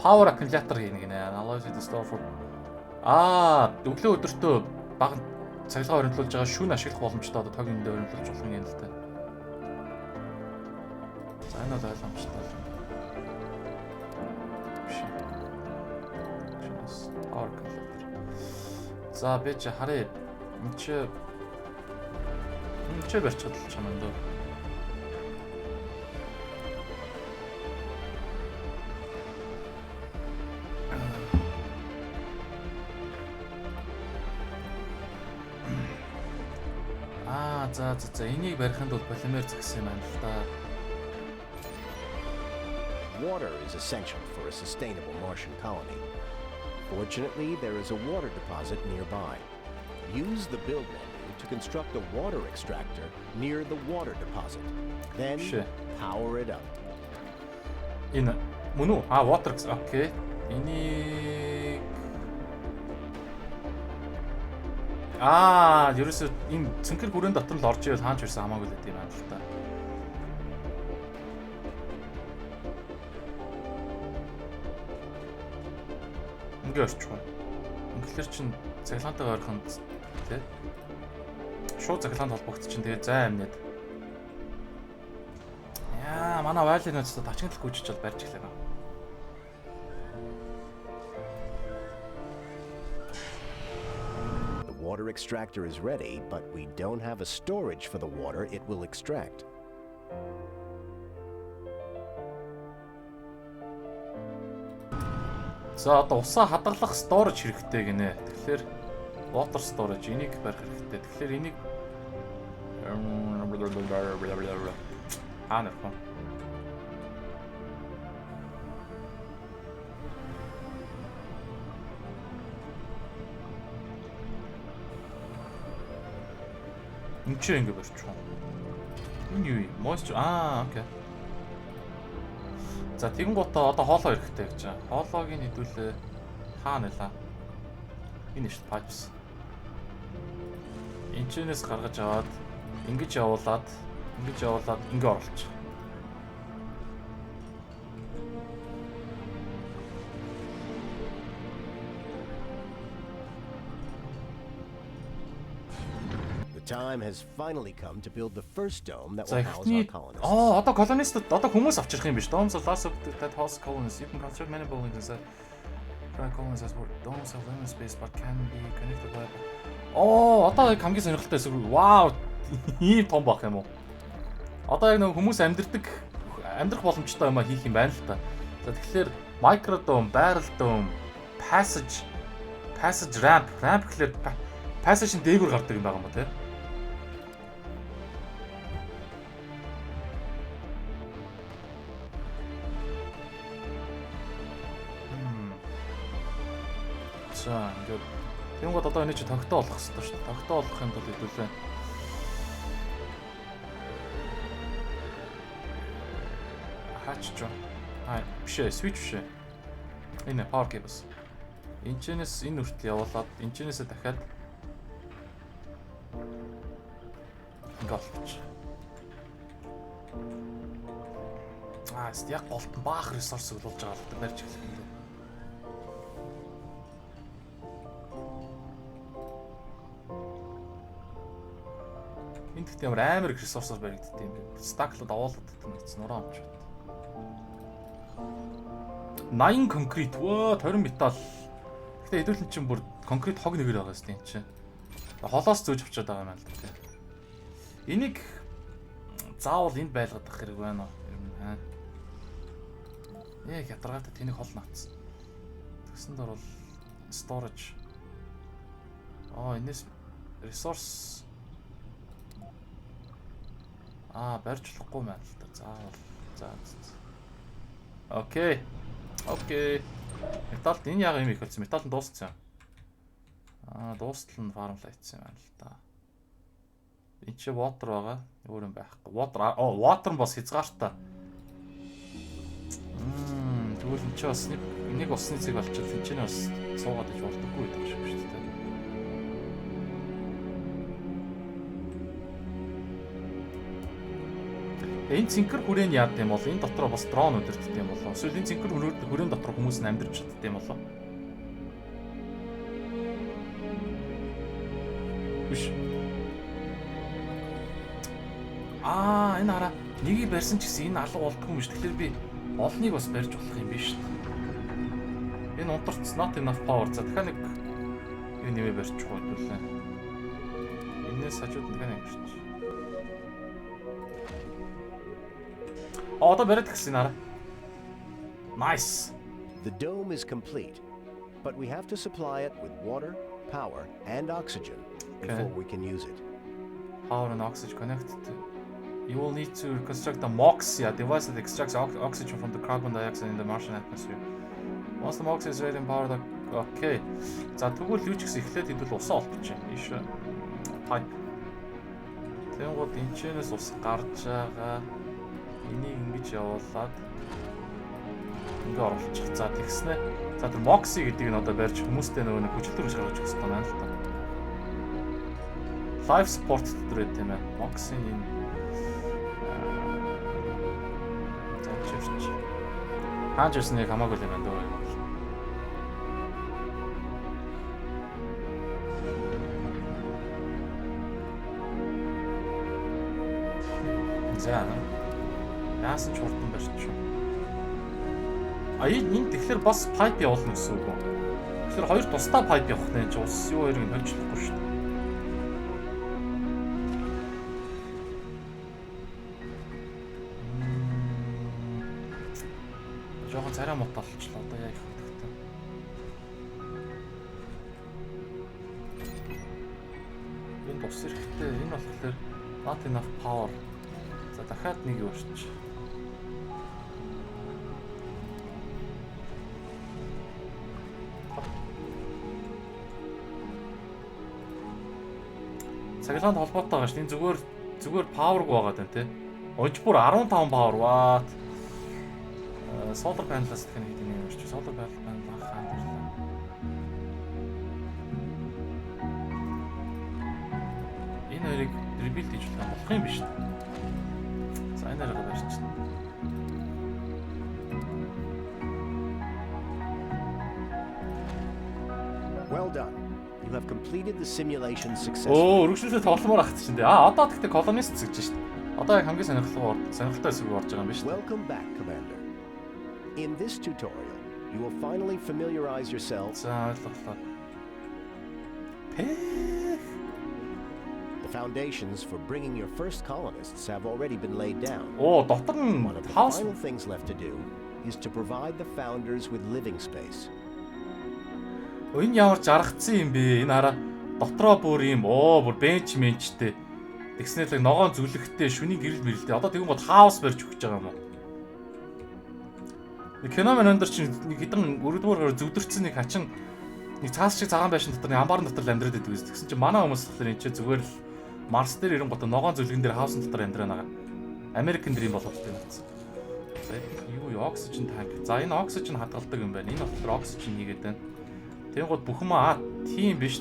S1: Power accumulator хийнэ гинэ. Analyze the store for. Өглөө өдөртөө бага цахилгаан өрнөлүүлж байгаа шүүн ашиглах боломжтой одоо тог юмд өрнөлүүлж болох юм л та. За энэ бол ойлгомжтой. Power accumulator. За би ч харъя. Чи барьчихад л чамд дөө. За энийг барихын тулд полимер згсэн юм байна л да.
S2: water is essential for a sustainable Martian colony. Fortunately, there is a water deposit nearby. Use the build menu to construct a water extractor near the water deposit. Then power it up.
S1: Энэ мөн үү? Water. Окей. Энийг ерөөсөө энэ цэнхэр хүрээнд дотор л орж ивэл хаач ирсэн хамаагүй л гэдэг юм байна л та. Ингээ орчих уу? Ингээр чин цахилгаантай ойрхонд тий. Шууд цахилгаанд холбогдсон чинь тэгээ зай амнаад. Манай вайлын нөөцөд тачигдал гүйж чад барьж эхлэв.
S2: The water extractor is ready, but we don't have a storage for the water it will extract.
S1: За одоо усаа хадгалах storage хэрэгтэй гинэ. Тэгэхээр water storage энийг барих хэрэгтэй. Тэгэхээр энийг нэрхэн. Энд чи ингэ барьчих уу? Энэ юу юм? Moisture окей. За тэгэн гутаа одоо хоолоо хэрэгтэй гэж байгаа. Хоолоог нь хэдүүлээ хаана нэлээ? Энэ шүү дээ pipes. Энэчнээс гаргаж аваад ингэж явуулаад ингэ оруулчих.
S2: The time has finally come to build the first dome that will house our colonists.
S1: Одоо колонистууд одоо хүмүүс авчрах юм биш. Domes are lots of that house colonists. You can construct many buildings inside. Private colonists as well. Domes have limited space but can be connected by. Одоо яг хамгийн сонирхолтой эсвэл вау ийм том бах юм уу? Одоо яг нэг хүмүүс амьдрах боломжтой юм хийх юм байна л та. За тэгэхээр microdome, barrel dome, passage ramp гэхэлэр passage-ын дээгүүр гардаг юм байгаа юм ба тий. За ингээд тэнгууд одоо энэ чи тогтоо болох хэрэгтэй шүү дээ. Тогтоо болохын тулд хэдүүлээ. Хаач жоо. Биш ээ, switch биш ээ. Энэ power cables. Энэчнээс энэ хүртэл явуулаад энэчнээсээ дахиад голч. Яг голтон баах ресурс болж байгаа л барьж эхлэх юм. Энд гэхдээ амар их ресурсаар баригддаг юм бэ. Стаклууд авуулдаг юм гэсэн нуруу амч бат. 80 конкрет. Вөө, 20 металл. Гэхдээ хэдүүлэн чинь бүр конкрет хог нэгээр байгаа юм чинь. Холоос зөөж авчаад байгаа юм аа л да. Энийг заавал энд байлгаад ах хэрэг байна уу? Яг ядаргаатай тэнийг хол наацсан. Тэгсэнд орвол storage. Энэс resource барьж болохгүй мэн л да. Заавал. За. Окей. Металд энэ яг юм их болсон. Метал нь дууссан. Дуустал нь фармлаа хийсэн юм байна л да. Энд чи water байгаа. Өөр юм байхгүй. Water нь бас хязгаартай. Тэгвэл энэ чи бас нэг усны цэг болчихвол энэ ч бас суугаад иж болдоггүй гэдэг шиг шүү дээ. Энэ цэнхэр хүрээний яад юм бол энэ дотроо бас дрон өдөртд юм болоо. Эсвэл энэ цэнхэр хүрээний дотор хүмүүс нь амьдарч чаддаг юм болоо. Биш. Энэ хараа нэгийг барьсан ч гэсэн энэ алга болдгүй юм биш. Тэгэхээр би олныг бас барьж болох юм биш шүү дээ. Энэ унтарч not enough power. За дахиад нэг энэ нэмээ барьчих уу гэвэл. Энээс хажууд нэг барьчих. Одоо бариад гисэн хараа. Nice.
S2: The dome is complete, but we have to supply it with water, power, and oxygen before we can use it.
S1: Power and oxygen connected. You will need to construct a MOXIE, a device that extracts oxygen from the carbon dioxide in the Martian atmosphere. Once the MOXIE is ready and powered up. Okay. За тэгвэл юу ч гэсэн эхлээд хэдүүл усаа олчих чинь. Ийш pipe. Тэнгууд энэчнээс ус гарч байгаа. Энийг ингэж явуулаад ингээ оруулчих. За тэгснэ. За тэр MOXIE гэдгийг нь одоо барьж хүмүүстэй нөгөө нэг хүчил төрөж гаргаж өгөх хэрэгтэй байна л та. Life support гэдэг тийм ээ. MOXIE энэ хааж ирснийг хамаагүй л юм даа. За яасан ч хурдан барьчих. Энэ тэгэхээр бас pipe явуулна гэсэн үг үү? Тэгэхээр хоёр тусдаа pipe явах нэ чи ус юу хоёрыг нь хөлжлөхгүй шүү дээ. Жохон царай мот болчихлоо. Одоо яа их хэрэгтэй. Энэ бус эрэхтэй. Энэ болохоор not enough power. За дахиад нэг юу орчих. Цагаалгаанд холбоотой байгаа шүү. Энэ зүгээр power-г байгаа даа тий. Ож бүр 15 power watt. Solar panel-аас дахин нэг юм ярьчих. Solar panel хаан ирлээ. Энэ хоёрыг rebuild хийж болох юм биш үү? За энэ хоёрыг барьчихна.
S2: Well done. You have completed the simulation successfully.
S1: Оо, өргөжлөлөө тогломоор ахчих чинь дээ. Одоо тэгтээ colonist гэж шүү дээ. Одоо яг хамгийн сонирхолтой хэсэг орж байгаа юм биш үү?
S2: Welcome back, Commander. In this tutorial, you will finally familiarize yourself.
S1: За ойлголоо.
S2: The foundations for bringing your first colonists have already been laid down.
S1: Оо, дотор нь
S2: One of the final things left to do is to provide the founders with living space.
S1: Энэ ямар жаргацсан юм бэ? Энэ хараа дотроо бүр юм. Оо, бүр бенч менчтэй. Тэгснээр л ногоон зүлэгтэй, шүний гэрэл мэрэлтэй. Одоо тэгэн бод хаус барьж өгч байгаа юм уу? Киномен өндөр чинь нэг хідэн өргөдмөр зүвдэрсэн нэг хачин нэг цаас шиг цагаан байшин дотор нэг амбар дотор амьдраад байдаг гэсэн. Тэгсэн чинь манай хүмүүс болохоор энэ чинь зүгээр л Марс дээр ирэнгүүт ногоон зүлгэн дээр хаусын дотор амьдраа байгаа. Америкэн дрим болоод тийм байна. За юу оксижен танк. За энэ оксижен хадгалдаг юм байна. Энэ болохоор оксижен хийгээд байна. Тэнгууд бүхэн маа тийм биш.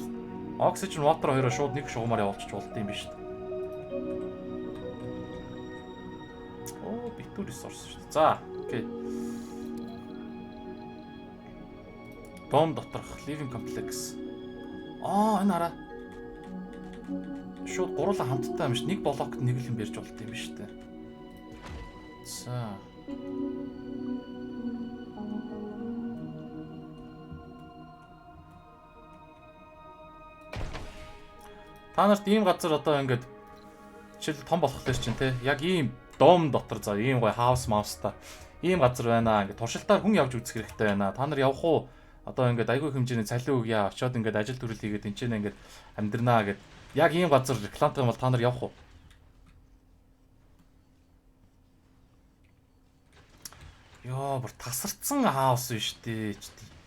S1: Оксижен water хоёроо шууд нэг шугамаар явуулчих болд юм биш. Оо битүү ресурс шүү дээ. За окей. Дом доторх living complex. Энэ хараа. Шууд гурлаа хамтдаа юм ш. Нэг блокт нэг л юм барьж болд юм биш үү? За. Та нарт ийм газар одоо ингээд жишээл том болохоор чинь те яг ийм дом дотор за ийм гой хаус маустай ийм газар байна. Ингээд туршилтаар хүн явж үзэх хэрэгтэй байна. Та нар явах уу? Одоо ингээд айгүй хэмжээний цалин өгье очоод ингээд ажил төрөл хийгээд энэ ч ингээд амьдрнаа гэд яг ийм газар рекламтай юм бол та нар явах уу? Ёо, бүр тасарцсан хаус биш дээ.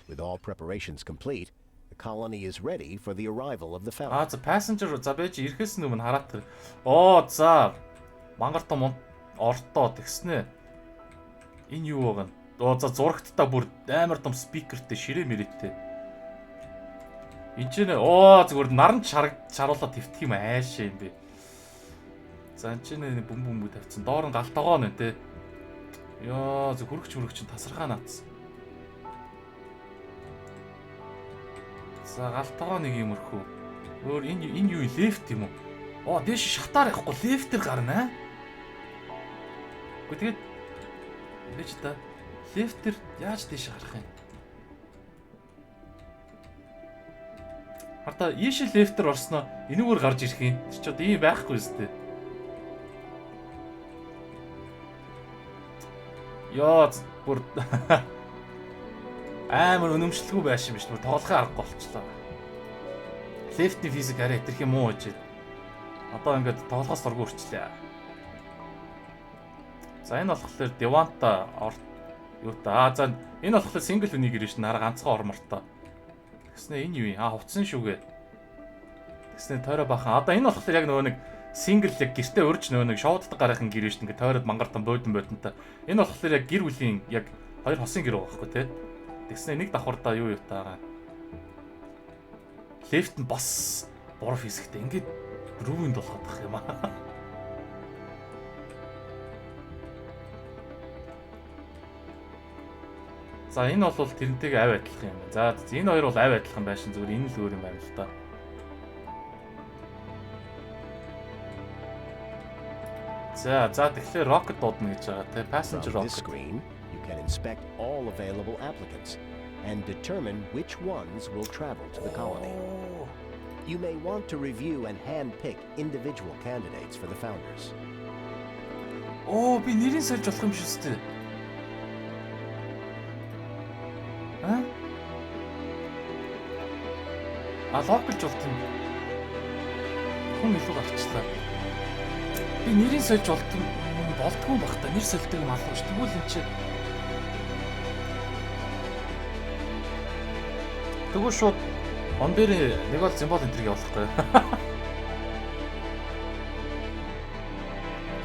S2: With all preparations complete, the colony is ready for the arrival of the founder.
S1: За passenger за байж ирэхээс өмнө хараад тэр. Оо, за. Мангартаа ортоо тэгснэ. Энэ юу байгаа нь? Оо за зурагттай бүр амар том спикертэй ширээ мэрэттэй. Энд ч нэ зүгээр наран чаруулаад твтэх юм аашаа юм бэ. За энэ ч нэ бөмбөмбө тавьчихсан. Доор нь галтогоо нэ тэ. Ёо зөв хөрөгч тасархаа наацсан. За галтогоо нэг юм өрхөө. Өөр энэ юу лефт юм уу? Оо дээш шатаар явахгүй лефтээр гарна. Гэхдээ тэгээд ингэж та лефтер яаж тийш гарах юм? Харта ийшээ лефтер орсноо энүүгээр гарч ирэх юм. Тэр ч одоо ийм байхгүй үстэй. Яа бүр амар өнөмшлгүй байш юм биш бүр тоглохын аргагүй болчихлоо. Лефтний физик арай хэтэрх юм уу гэж. Одоо ингээд тоглохоос дургүй өрчлээ. За энэ болохоор Devanta юу та. За энэ болохоор single үнийг ирж шин хараа ганцхан ормортой. Тэгснэ энэ юу юм? Хувцсан шүүгээ. Тэгснэ тойроо бахан. Одоо энэ болохоор яг нөгөө нэг single яг гэртээ урьж нөгөө нэг шоуддаг гарахын гэр шүү дээ. Ингээ тойроод мангартан бодонтой. Энэ болохоор яг гэр бүлийн яг хоёр хосын гэр байгаа байхгүй тий. Тэгснэ нэг давхардаа юу таагаа. Лефт нь бас буруу физиктэй. Ингээд рүүнд болоход байх юм аа. За энэ бол тэрнтэйгээ авь адилхан юм байна. За энэ хоёр бол авь адилхан байшин зүгээр энэ л өөр юм байна л да. За тэгэхээр rocket дуудна гэж байгаа те passenger rocket.
S2: Screen, you can inspect all available applicants and determine which ones will travel to the colony. You may want to review and hand-pick individual candidates for the founders.
S1: Oh, би нэрийг сольж болох юм шүү дээ. Локалж болт юм. Хүн илүү гарчлаа. Би нэрийг сольж болтгүй байх та. Нэр сольдог юм алга ш. Тэгвэл энэ чи. Тэгвэл шууд он дээр нэг бол символ энтриг явуулахгүй.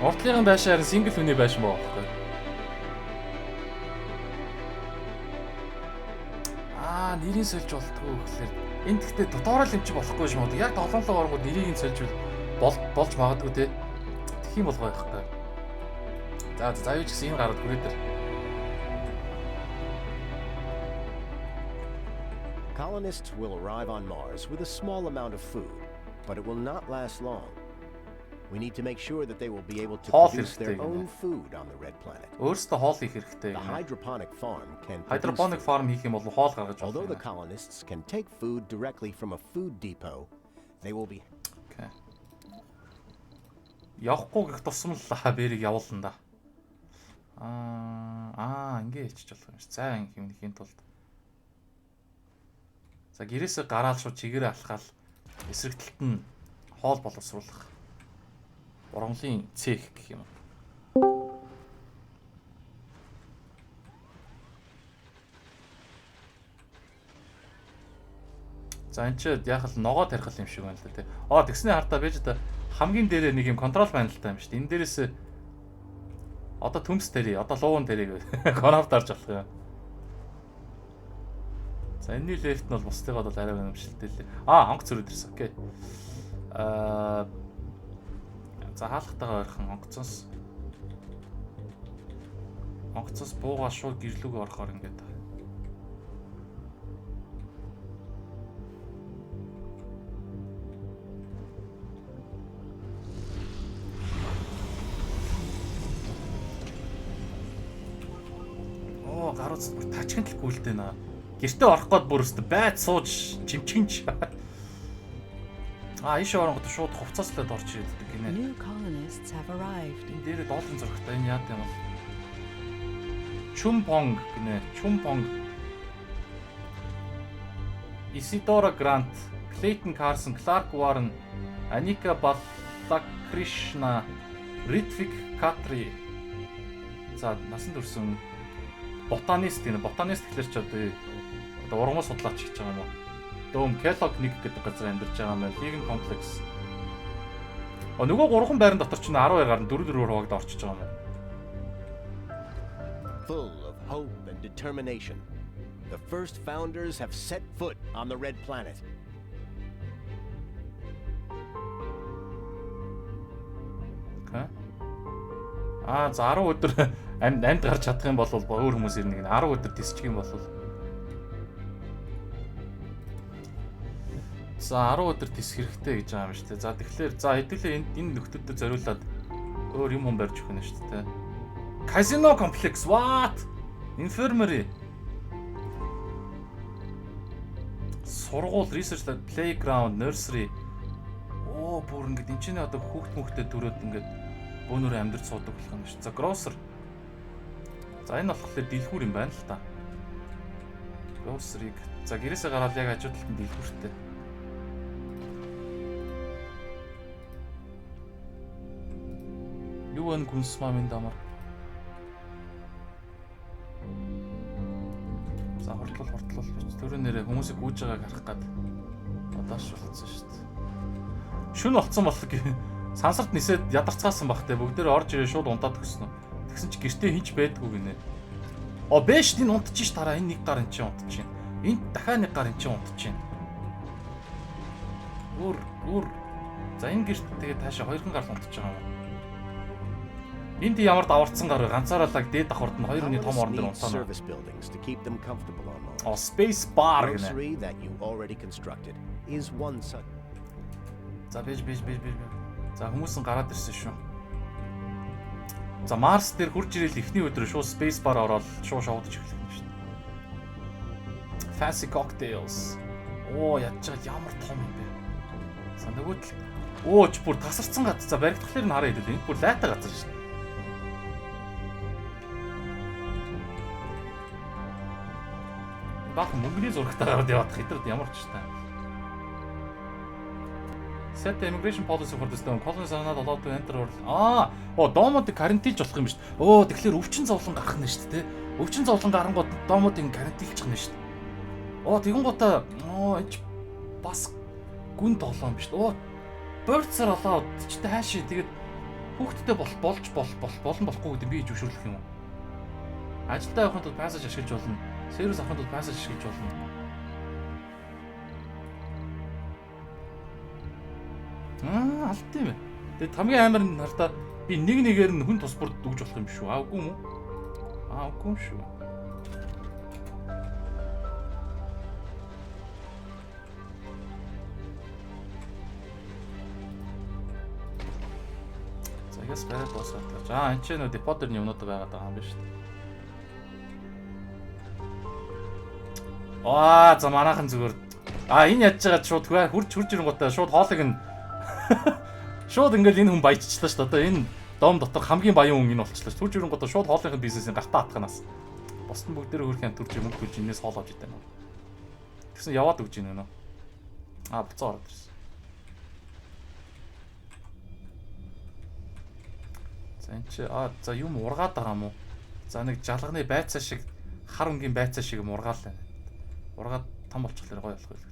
S1: Ортлын байшаа харин single үний байшин байгаа байхгүй. Нэрийг сольж болтгүй гэхэлэр энэ гэхдээ туториал юм чи болохгүй юм уу? Яг долоонлог оронгууд нэрийг сольж болж магадгүй те. Тэгэх юм болгоо байхгүй. За юу ч гэсэн энэ гараад хүрээ дээр.
S2: Colonists will arrive on Mars with a small amount of food, but it will not last long. We need to make sure that they will be able to produce their own food on the red planet.
S1: Өөрсдөө хоол хийх хэрэгтэй.
S2: The hydroponic farm can
S1: hydroponic farm хийх юм бол хоол гаргаж болно.
S2: Although the colonists can take food directly from a food depot, they will be.
S1: Okay. Явахгүй гэх тусам л бэрийг явуулна да. Ингээ хийчих болох юм ш. За хийхин тулд. За гэрээсээ гараал шууд чигээрээ алхаал эсрэг талд нь хоол боловсруулах. Боронлын цех гэх юм. За энэ ч яг л ногоо тархал юм шиг байна л да тий. Тэгснээ хартаа байж да хамгийн дээрээ нэг юм контрол панелтай юм шүү дээ. Энэ дээрээс одоо төмс тарий, одоо лууган тарийг коннект дарж болох юм. За энэний лефт нь бол бусдыгаа бол арай өнөмшлтэй лээ. Онгоц зөрүүд ирсэн. Окей. За хаалхтайгаа ойрхон онгоцоос буугаа шууд гэрлүүг орохоор ингээд. Гарууц бүр тачгийн тал гүйлдэнэ. Гэртээ орох гээд бүр өстө байд сууж чимчгэнч. Ийш оронгод шууд хувцаслаад орж ирдэг гинэ.
S3: New colonists have arrived.
S1: Энэ дээр доолын зурагтай энэ яа гэм бол Chumpong гинэ. Chumpong. Isidora Grant, Clayton Carson, Clark Warren, Anika Balakrishna, Ritvik Katri. За насан турсан ботанист гинэ. Ботанист гэхэлэр ч одоо ургамал судлаач гэж байгаа юм уу? Дөм Kellogg нэг гэдэг газар амьдарч байгаа юм байна. Vegan complex. Нөгөө 3хан байран дотор ч 12 гарна 4 хуваагдаа орчиж байгаа юм.
S2: Full of hope and determination, the first founders have set foot on the red planet.
S1: Okay. За 10 өдөр амьд гарч чадах юм бол өөр хүмүүс ирнэ гэнэ. 10 өдөр тисчих юм бол за 10 өдөр тисэх хэрэгтэй гэж байгаа юм шүү дээ. За тэгэхээр хэдүүлээ энэ нөхдөдөд зориулаад өөр юм барьж өгөх нь шүү дээ. Casino complex what? Infirmary. Сургууль, research lab, playground, nursery. Бүр ингэж энэ ч нэ одоо хүүхдэд төрөөд ингэж бөөнөр амьдарч суудаг болох юм шүү. За grocer. За энэ болохоор дэлгүүр юм байна л та. Grocery. За гэрээсээ гараад яг хажуу талд нь дэлгүүртэй. Юу эн гүнс мамын дамар. хүмүүсийг гүйж байгааг харах гад одоош болцсон шүү дээ. Шүн болцсон болог сансарт нисээд ядарцгаасан бах те бүгдээр орж ирээ шууд унтаад өгсөн. Тэгсэн чи гэртээ хинч байдгүй гинэ. Бэш энэ унтчих ш тараа энэ нэг гар эн чи унтчих. Энд дахиад нэг гар эн чи унтчих. Үр. За энэ гэрт тэгээ таашаа хоёрхан гар унтчих байгаа юм. Энд ямар даварцсан гар ганцаараа дээд давхарт нь хоёр хүний том орон дээр унтаана. Space bar гэнэ. За бэж. За хүмүүс нь гараад ирсэн шүү. За Марс дээр хурж ирээл эхний өдөр шууд Space bar ороод шууд шоудж эхлэх юм шүү. Fancy cocktails. Ядж байгаа ямар том юм бэ. За нөгөөд ч бүр тасарсан гад. За баригдахлаар нь хараа хэлээ. Энэ бүр лайтай газар шүү. Бах мөнгөний зурагтай гараад явах хэдрээд ямар ч таа. Set the immigration policy for this town. Colonies are not allowed to enter or доомуудыг карантинж болох юм шүү дээ. Тэгэхээр өвчин зовлон гарах нь шүү дээ. Өвчин зовлон гарангууд доомуудыг карантинлчих нь шүү дээ. Тэгэн гутаа энд бас гүн тоглоом биш үү? Birds-аар олоод ч таашаа тэгээд хүүхдтэй болж болон болохгүй гэдэг би зөвшөөрлөх юм уу? Ажилдаа явахын тулд passage ашиглаж болно. Сервис авахын тулд passage ашиглаж болно. Алт юм. Тэгээд хамгийн амар нь хардаа би нэгээр нь хүн тус бүрд өгж болох юм шүү. Үгүй юм уу? Үгүй юм шүү. Загас барайд дуусаад. Энд ч нөө депотерны юмнууд байгаад байгаа юм байна шүү дээ. За манайхан зүгээр. Энэ ядж байгаа шууд хурж ирэнгүүтээ шууд хоолыг нь шууд ингээл энэ хүн баяжчлаа шүү дээ. Энэ дом дотор хамгийн баян хүн энэ болчихлоо. Хурж ирэнгүүтээ шууд хоолныхын бизнесийн гартаа атганаас. Босд нь бүгдээрээ хөрхийн төрж мөнгө төлж инээс хоол авч идэв. Тэгсэн яваад өгч ийн нөө. Буцаа ороод ирсэн. За энэ чи за юм ургаад байгаа юм уу? За нэг жалганы байцаа шиг хар өнгийн байцаа шиг юм ургаалаа. Ургаад том болчихлоо гоё болох байлгүй.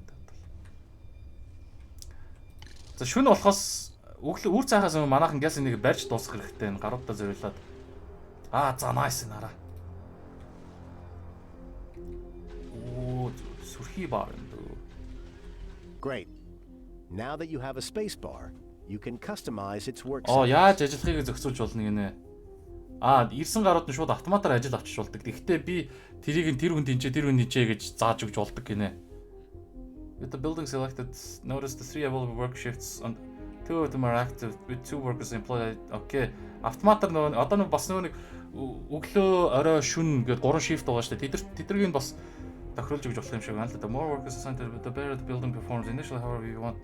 S1: За шүн болохоос үр цайхаас манайхан газ энийг барьж дуусгах хэрэгтэй. Гаруудаа зориулаад. За nice нараа. Сүрхий бар юм дөө.
S2: Great. Now that you have a space bar, you can customize its work.
S1: Яаж ажиллахыг зохицуулж болно гинэ. Ирсэн гарууд нь шууд автоматар ажил авчиж болдог. Гэхдээ би тэрийг тэр хүнд хинчээ гэж зааж өгч болдог гинэ. With the building selected, notice the 3 available work shifts and 2 of them are active with 2 workers employed. Okay. Автоматар одоо бас нэг өглөө орой шүн гэдэг 3 shift байгаа шүү дээ. Тэднийг бас тохируулж өгч болох юм шиг байна л да. More workers assigned to the better the building performs. Initially however you want.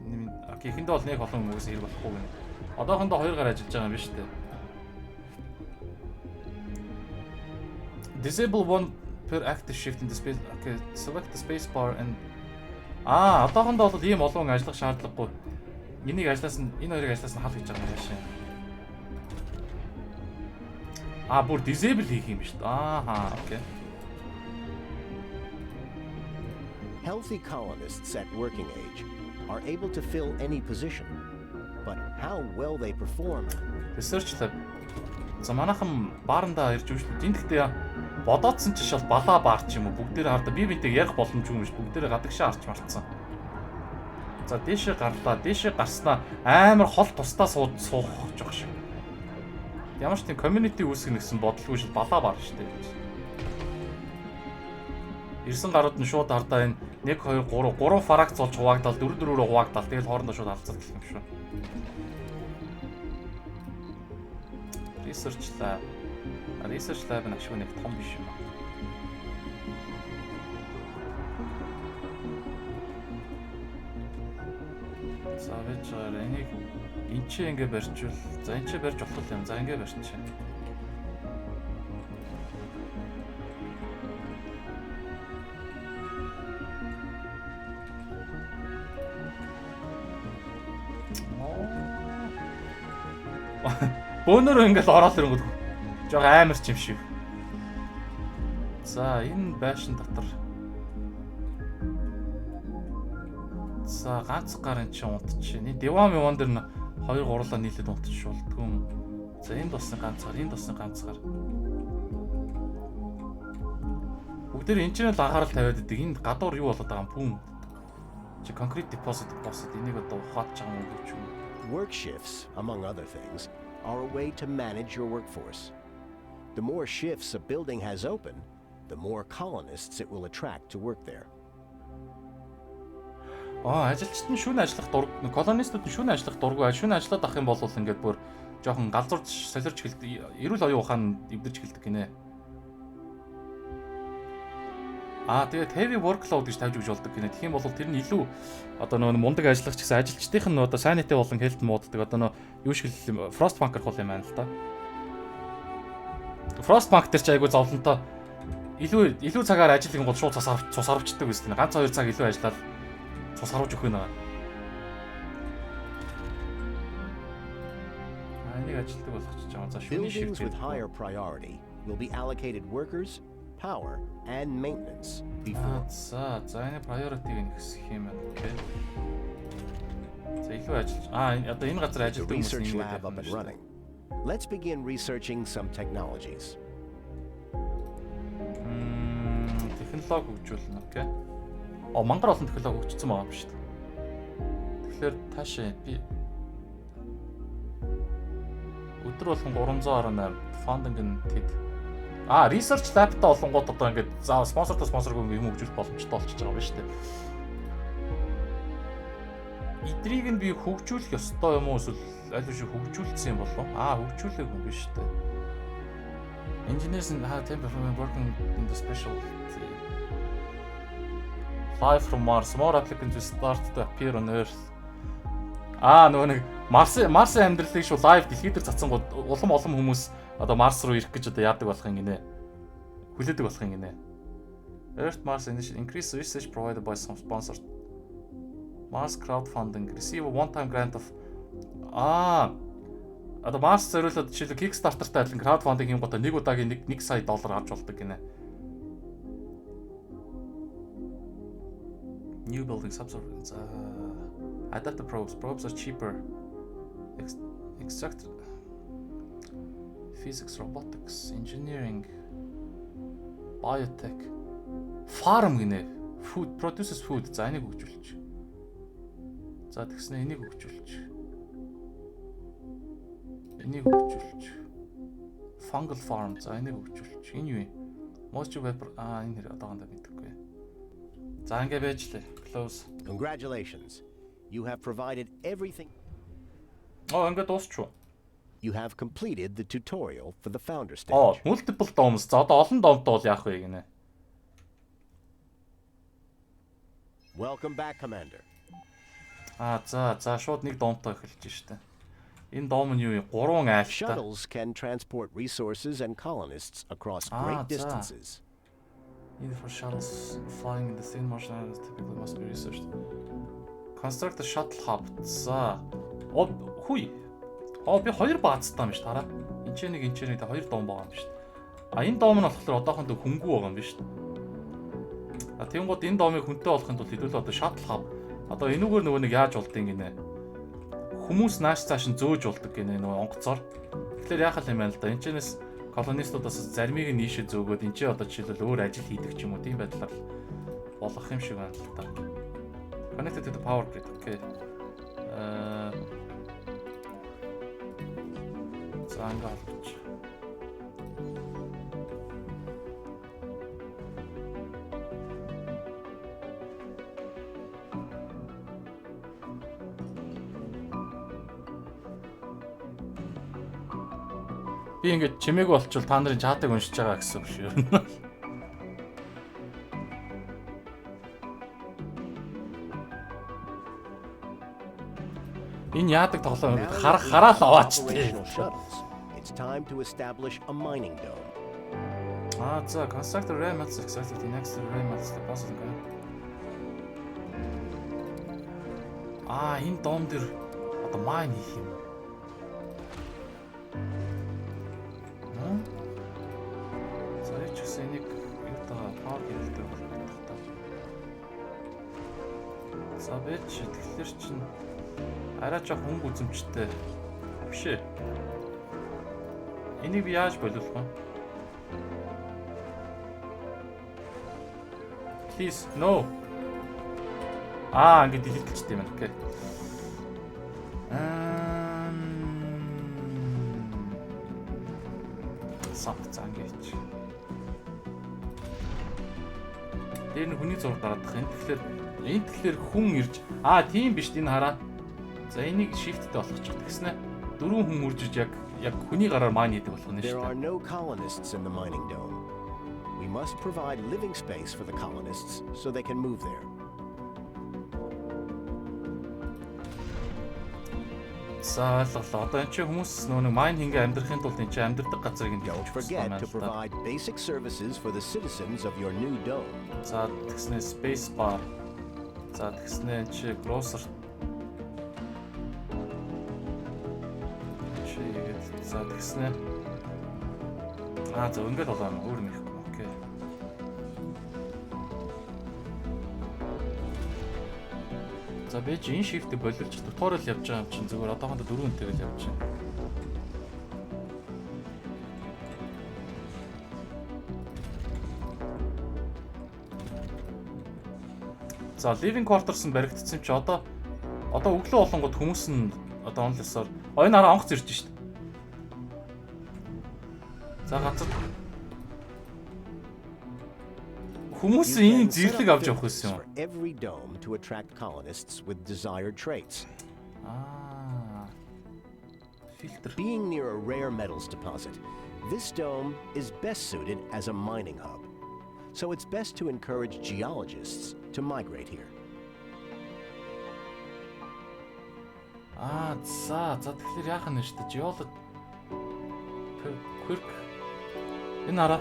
S1: Okay, ихэндээ бол нэг олон хүмүүс хэрэг болохгүй гэнэ. Одоохондоо 2 гар ажиллаж байгаа юм биш үү? Disable 1 per active shift in the space. Okay, select the space bar and одоохондоо бол ийм олон ажиллах шаардлагагүй. Энэ хоёрыг ажиллаас нь хал хийж байгаа юм яашаа. Бүр disable хийх юм биш үү? Okay.
S2: Healthy colonists at working age are able to fill any position, but how well they perform.
S1: Research lab. За манайхан баарандаа ирж өгч энэ гэхдээ бодоодсон ч шал балаа баарч юм уу бүгдээр хардаа би бинтээ ярих боломжгүй юм биш бүгдээр гадагшаа арч марцсан. За дээшээ гарлаа дээшээ гарснаа амар хол тустаа сууж жоох шиг. Ямар ч тийм community үүсгэх гэсэн бодлого шил балаа баар штэ. Ирсэн гарууд нь шууд хардаа энэ 1 2 3 фракц болж хуваагдал 4 4-өөр хуваагдал тэгэл хоорондоо шууд алцаад гэх юм шүү. Research lab нь ашгүй нэг том биш юм аа. За вэжээр энийг энэ ч ингэ барьчвал за энэ ч барьж болох юм. За ингэ барьчих. Бөөнөр ингээл ороод ирэнгүүт жоо амар ч юм шиг. За энэ байшин дотор За ганц гарын чи унтчих. Нэг Devon дээр нь 2 3-аа нийлээд унтчих болтгүй юм. За энд болсон ганцгаар, энд болсон ганцгаар. Бүгдээр энэ ч л анхаарал тавиад идэг. Энд гадуур юу болоод байгаа юм? Пүүм. Чи concrete deposit энийг одоо ухааж байгаа юм гэж юм.
S2: Work shifts, among other things, are a way to manage your workforce. The more shifts a building has open, the more colonists it will attract to work there.
S1: Ажилчид нь шөнө ажиллах дург, колонистууд нь шөнө ажиллах дурггүй. Шөнө ажиллаад ах юм бол ингээд бүр жоохон галзуурч солирч эхэлдэг. Эрүүл оюун ухаан эвдэрч эхэлдэг гинэ. Тэгээд heavy workload гэж тавьж өгч болдог гинэ. Тэгэх юм бол тэр нь илүү одоо нөгөө мундаг ажиллах ч гэсэн ажилчдынх нь одоо санитай болон health мууддаг. Одоо нөгөө юу шиг Frostbank хол юм байна л да. Frostbank дээр ч айгүй зовлонтой илүү цагаар ажиллах юм бол шууд цус авчдаг гэсэн. Ганц 2 цаг илүү ажиллаад цус харуулж өгөх юм аа. Энийг ажилтдаг болгочих жаа. За шөнийн
S2: Buildings with higher priority will be allocated workers, power and maintenance before.
S1: За энэ priority-г нэгсэх юм байна. Окей. За илүү ажиллаж. Одоо энэ газар ажилтдаг хүмүүс
S2: Research lab up and running. Let's begin researching some technologies.
S1: Технологи хөгжүүлнэ, окей. Мангар олон технологи хөгжсөн байгаа юм шүү дээ. Тэгэхээр таашаа би өдөр болгон 318 funding нь тэд. Research lab-та олонгууд одоо ингээд спонсортой юм хөгжүүлэх боломжтой болчихж байгаа юм байна шүү дээ. Эдрийг нь би хөгжүүлэх ёстой юм уу эсвэл аль биш хөгжүүлсэн юм болов? Хөгжүүлээг юм биш үү? Engineers and how temporary working in the special Life from Mars. More applicants will start to appear on Earth. Нөгөө нэг Марсын амьдралыг шүү live дэлхийд дээр цацсангууд улам олон хүмүүс одоо Марс руу ирэх гэж одоо яадаг болох юм гинэ. Хүлээдэг болох юм гинэ. Earth Mars initiative increase research provided by some sponsors. Mars crowdfunding receive a one-time grant of одоо Mars зориулаад жишээлбэл Kickstarter-тай адилхан crowdfunding юм гоо нэг удаагийн $1 сая авч болдог гинэ. New building subsurface. Adaptive probes. Probes are cheaper. Extract. Physics, robotics, engineering, biotech. Farm гинэ. Food produces food. За энийг хөгжүүлж. За тэгснэ энийг хөгжүүлж. Энийг хөгжүүлж. Fungal farm. За энийг хөгжүүлж. Энэ юу юм? Moisture vapor. Энэ нэр одоогондоо мэдхгүй. За ингэ байж лээ. Close.
S2: Congratulations. You have provided everything.
S1: Ингэ дуусчихв.
S2: You have completed the tutorial for the founder stage.
S1: Multiple domes. За одоо олон домтой бол яах вэ гинэ?
S2: Welcome back, Commander.
S1: За шууд нэг домтой эхэлж штэ. Энэ дом нь юу юм? 3 айлтай.
S2: Shuttles can transport resources and colonists across great distances.
S1: Either for shuttles flying in the thin martian islands typically must be researched. Construct a shuttle hub. За. Хүй. Би 2 баазтай юм ш тараа. Энд ч нэг 2 дом байгаа юм ш. Энэ дом нь болохоор одоохондоо хөнгүү байгаа юм биш. Тэнгууд энэ домыг хүнтэй болохын тулд хэдүүлээ одоо shuttle hub. Одоо энүүгээр нөгөө нэг яаж болдгийг гинэ. Хүмүүс нааш цааш нь зөөж болдог гинэ нөгөө онгоцоор. Тэгэхээр яах юм бэ л да. Энэчнээс колонистуудаас зармыг нь нийшээ зөөгөөд энэ ч одоо жишээлбэл өөр ажил хийдэг ч юм уу тийм байдлаар болох юм шиг байна л да. Connected to the power grid. Okay. За ангaalч. Би ингэж чимээг болчвол та нарын чатыг уншиж байгаа гэсэн үг шүү. Энэ яадаг тоглоом юм бэ? Хараал аваач тээ.
S2: It's time to establish a mining dome.
S1: За construct a ray metals extracted the next ray metals deposit гэнэ. Энэ дом дээр одоо mine хийх юм. За бэж тэгэхээр чин арай жоох хөнгө үзэмжтэй биш ээ. Энийг би яаж боловлох вэ? Please no. Ингээд дэлгэлцдэг юм байна. Окей. Савцаа гэж. Тэр нь хүний зураг гаргадах юм. Тэгэхээр хүн ирж тийм биш энэ хараа. За энийг shift-тэй болгочих гэснэ. 4 хүн үржиж яг хүний гараар майн хийдэг болох нь шүү дээ.
S2: There are no colonists in the mining dome. We must provide living space for the colonists so they can move there.
S1: За ойлголоо. Одоо энэ чинь хүмүүс нэг майн хингээ амьдрахын тулд энэ чинь амьдрах газрыг нь
S2: Don't forget to provide basic services for the citizens of your new dome.
S1: За тэгснэ space bar. За тэгснэ энэ чинь grocer. За тэгснэ. За ингээд болоо юм өөр нэг. Окей. За би энэ shift-ийг боловч туториал явж байгаа юм чинь зүгээр одоохондоо 4 хүнтэйгээ л явж байна. За living quarters нь баригдсан чи одоо өглөө болонгод хүмүүс нь одоо онлесоор энэ хараа онгоц ирж шít. За газар хүмүүс энэ зэрлэг авч явах гэсэн юм.
S2: Every dome to attract colonists with desired traits.
S1: Filter.
S2: Being near a rare metals deposit, this dome is best suited as a mining hub. So it's best to encourage geologists to migrate here.
S1: За тэгэхээр яах нь шүү дээ. Geolog quirk энэ хараа.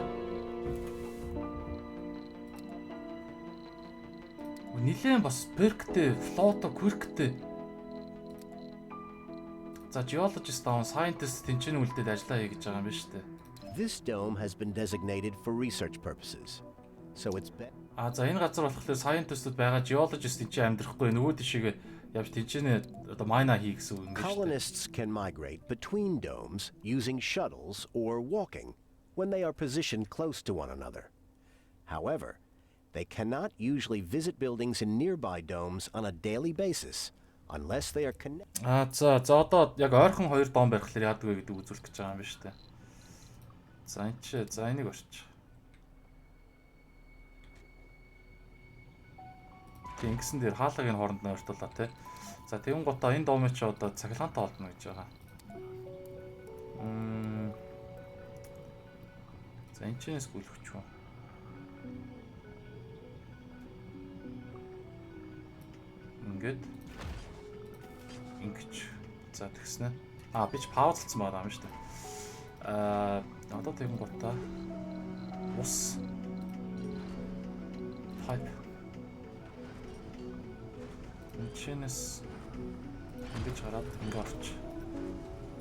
S1: Нилээн бас perkтэй, float quirkтэй. За geologist даун scientist тэнцэн үлдээд ажиллаа хий гэж байгаа юм байна шүү дээ.
S2: This dome has been designated for research purposes. So it's
S1: за энэ газар болохоор scientistуд байгаа geologist тэнцэн амьдрахгүй нөгөө тишээгээ явж тэнцэнэ одоо майна хий гэсэн үг юм байна.
S2: Colonists can migrate between domes using shuttles or walking when they are positioned close to one another. However, they cannot usually visit buildings in nearby domes on a daily basis unless they are connected.
S1: За одоо яг ойрхон 2 дом барихлаар яадаг вэ гэдэг үзүүлэх гэж байгаа юм байна шүү дээ. За энийг орч. Ингэсэн дээр хаалгагийн хооронд нь ойртуулаа тий. За тэгүн готоо энэ домыг чи одоо цахилгаантай холдно гэж байгаа. За энэ чинээс гүйлгэж юу? Ингэж. За тэгснэ. Би ч паузлцсан байгаа юм шүү дээ. Одоо тэгүн готоо ус pipe чинээс ингэж хараад ингэ орч.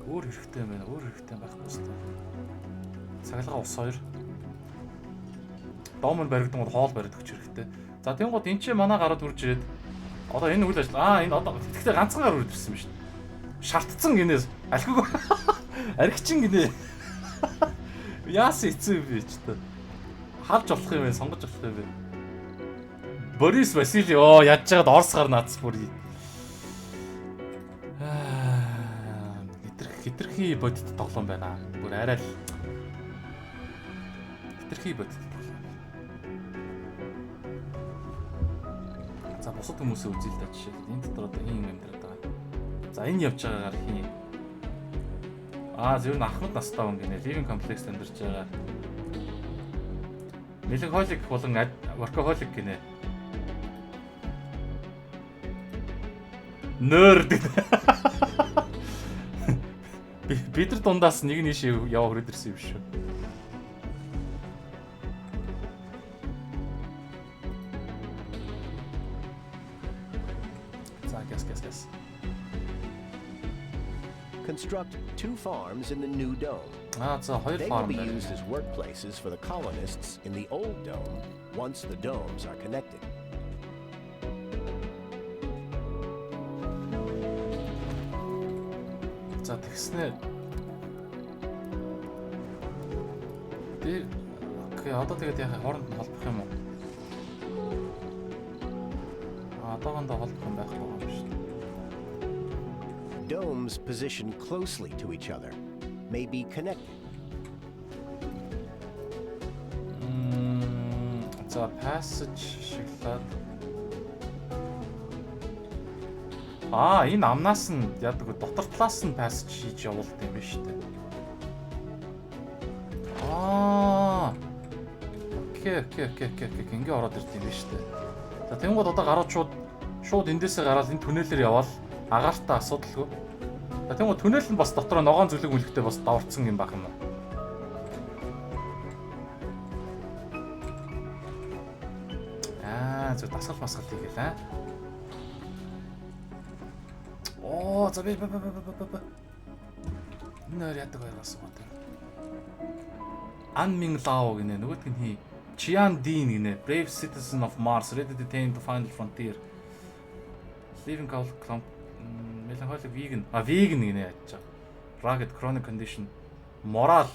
S1: Өөр хэрэгтэй юм байна. Өөр хэрэгтэй байхгүй хэвээр. Цагаалгаа ус 2. Дом нь баригдан хоол баригдах хэрэгтэй. За тийм гот эн чинь манай гараад үрж ирээд одоо энэ үйл ажил энэ одоо тэгтээ ганцхан гар үрж ирсэн юм шүү дээ. Шартцсан гинээс алхиг архичин гинэ. Яас эцүү би ч та. Хавж болох юм бэ, сонгож болох юм бэ? Борис Василий яаж чагаад Орсгаар наацс бүр. Хитрхи бодит тоглоом байна. Бүр арай л. Хитрхи бодит тоглоом. За бусад хүмүүсээ үзье л да жишээ. Энэ дотор одоо хин амьдраад байгаа. За энэ явж байгаагаар хин. Зөв н Ахмад настай хүн гинэ. Living complex амьдарч байгаа. Melancholic болон workaholic гинэ. Nerd. Бид нар дундаас нэг нийшээ яваа хүрээд ирсэн юм шүү. За гас.
S2: Construct 2 farms in the new dome.
S1: За хоёр
S2: They will
S1: farm
S2: be
S1: байна.
S2: used as workplaces for the colonists in the old dome once the domes are connected.
S1: За тэгснэ. Окей, одоо тэгээд яхаа хооронд нь холбох юм уу? Одоогондоо холбох юм байхгүй юм шүү дээ.
S2: Domes positioned closely to each other may be connected.
S1: За passage шиглаад. Энэ амнаас нь яадаг дотор талаас нь passage хийж явуулт юм байна шүү дээ. Окей. Ингээ ороод ирд юм байна шүү дээ. За тэнгууд одоо гараад шууд эндээсээ гараад энэ түнэлээр явбал агаартай асуудалгүй. За тэнгууд түнэл нь бас дотроо ногоон зүлэг мүлэгтэй бас даварцсан юм байх юм уу? Зөв дасгал масгал хийгээл аа. За би. Нэр яадаг байгаас гоо. Анмин Лао гинэ нөгөөдг нь хий. Chian Dean гинэ. Brave citizen of Mars ready to attain the final frontier. Living clump melancholic vegan. Vegan гинэ яаж. Rugged chronic condition. Moral.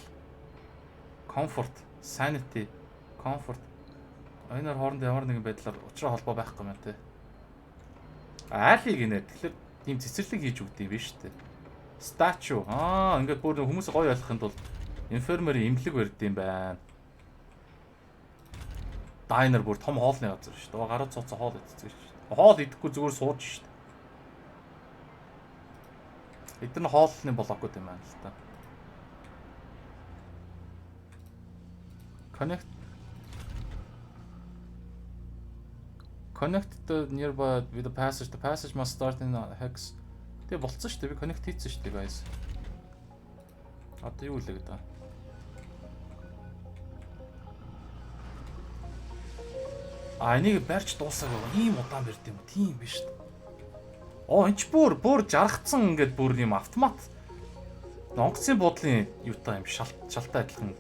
S1: Comfort, sanity, comfort. Энээр хооронд ямар нэгэн байдлаар уучраа холбоо байхгүй юм те. Айлыг гинэ. Тэгэхээр ийм цэцэрлэг хийж өгд юм биш үү? Statue. Ингээд бүр хүмүүс гоё ойлгохын тулд infirmary имлэг барьд юм байна. Diner бүр том хоолны газар шүү дээ. Гарууд цуцсан хоол идчихсэн шүү дээ. Хоол идэхгүй зүгээр сууж шүү дээ. Эдгээр нь хоолны блокуд юм байна л та. Connect the nearby with the passage. The passage must start in a hex. Тэгээ болцсон шүү дээ. Би connect хийсэн шүү дээ, guys. Одоо юу л гэдэг. Энийг барьж дуусаагүй. Ийм удаан барьд юм уу? Тийм биш шүү дээ. Энд ч бүр жаргацсан ингээд бүр юм автомат. Онгоцын буудлын юутай юм шалтай адилхан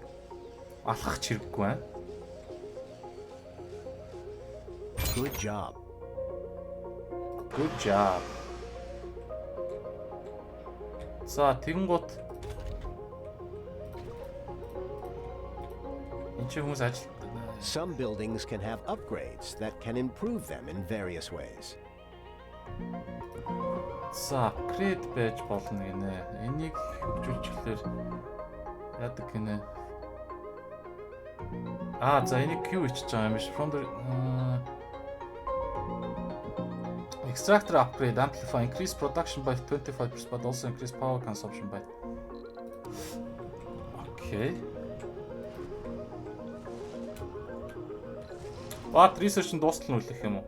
S1: алхах чирэггүй байна.
S2: Good job.
S1: За тэгэнгუთ энэ хүмүүс ажил.
S2: Some buildings can have upgrades that can improve them in various ways.
S1: За upgrade байж болно гинэ. Энийг хөгжүүлчихлээр яадаг гинэ. За энийг Q ичж байгаа юм биш. From the extractor upgrade amplify increase production by 25% but also increase power consumption by. Okay. Research нь дуустал нь үлэх юм уу?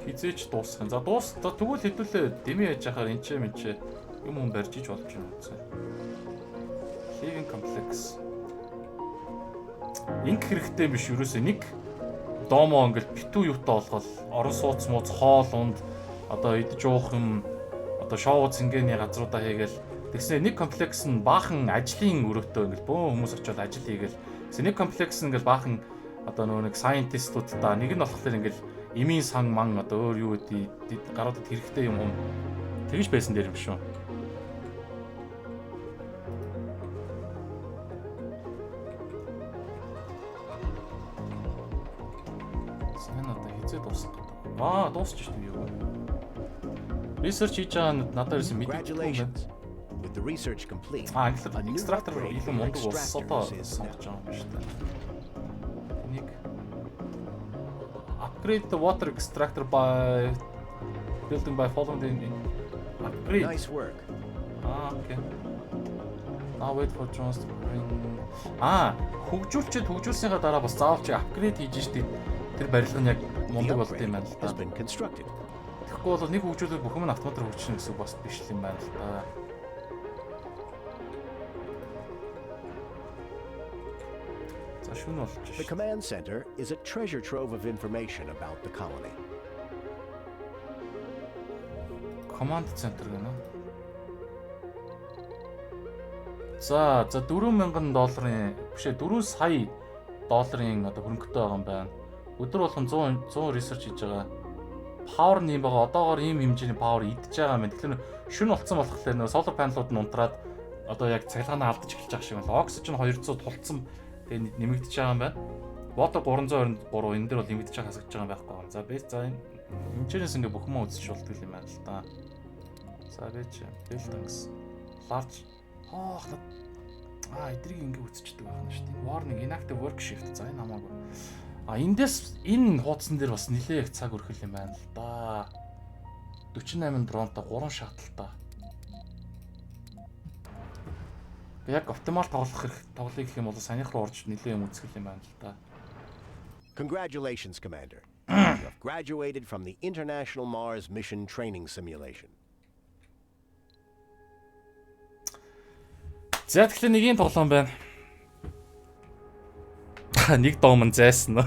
S1: Хизээч дуусах юм. За тэгвэл хэдүүлээ дэмий яж яхаар энчээ юм барьж иж болж байна үгүй. Living complex. Инк хэрэгтэй биш юуроос нэг домо ингээл битүү юутай болгол орон сууц мууц хоол унд одоо идэж уух юм одоо шоу зингээний газруудаа хийгээл тэгснэ нэг комплекс нь баахан ажлын өрөөтэй ингээл бөө хүмүүс очиод ажил хийгээл нэг комплекс нь ингээл баахан одоо нөгөө нэг сайентистуудаа нэг нь болохоор ингээл эмийн сан ман одоо өөр юу гэдэг гаруудад хэрэгтэй юм тэгж байсан дээр юм шүү. Дуусч шүү дээ юу. Research хийж байгаа надад ирсэн мэдээлэл юм байна.
S2: With the research complete.
S1: Extractor илүү мундаг болсон одоо сонгож байгаа юм шүү дээ. Нэг upgrade the water extractor by building by following the upgrade.
S2: Nice work.
S1: Okay. Now wait for Jones to bring. Хөгжүүлснийхаа дараа бас заавал чи upgrade хийж штеп. Тэр барилга нь яг мундаг болд юм байна л да. Тэгэхгүй бол нэг хөгжүүлэл бүх юм автоматар хөгжиж гэсэн бас биш юм байна л да. За шүүн болж
S2: The command center is a treasure trove of information about the colony.
S1: Command center гэнэ. За $4,000 биш $4 сая долларын одоо хөрөнгөтэй байгаа юм байна. Өдөр болгон 100 research хийж байгаа. power нь юм байгаа. Одоогоор ийм хэмжээний power идэж байгаа юм. Тэгэхээр шүн болцсон болохоор нөө solar panel-ууд нь унтраад одоо яг цахилгаанаа алдаж эхэлж байгаа шиг байна. Oxygen 200 тулцсан тэгээ нэмэгдэж байгаа юм байна. Water 323 энэ дээр бол нэмэгдэж байгаа хасагдж байгаа юм байхгүй байна. За бase за энэ хэмжээнээс ингээ бүх юм үзэж болтгол юм байна л да. За бэж buildings large эдрийг ингээ үзчихдэг байх нь шүү дээ. Warning inactive work shift за энэ хамаагүй. Эндээс энэ хуудсан дээр бас нэлээ их цаг өрхөл юм байна л да. 48 дронтой 3 шаталтай. Яг оптимал тоглох гэх юм бол санийх руу орж нэлээ юм үзэх юм байна л да.
S2: Congratulations, Commander. You have graduated from the International Mars Mission Training Simulation.
S1: За тэгэхээр нэгийн тоглоом байна. Нэг доом нь зайсан.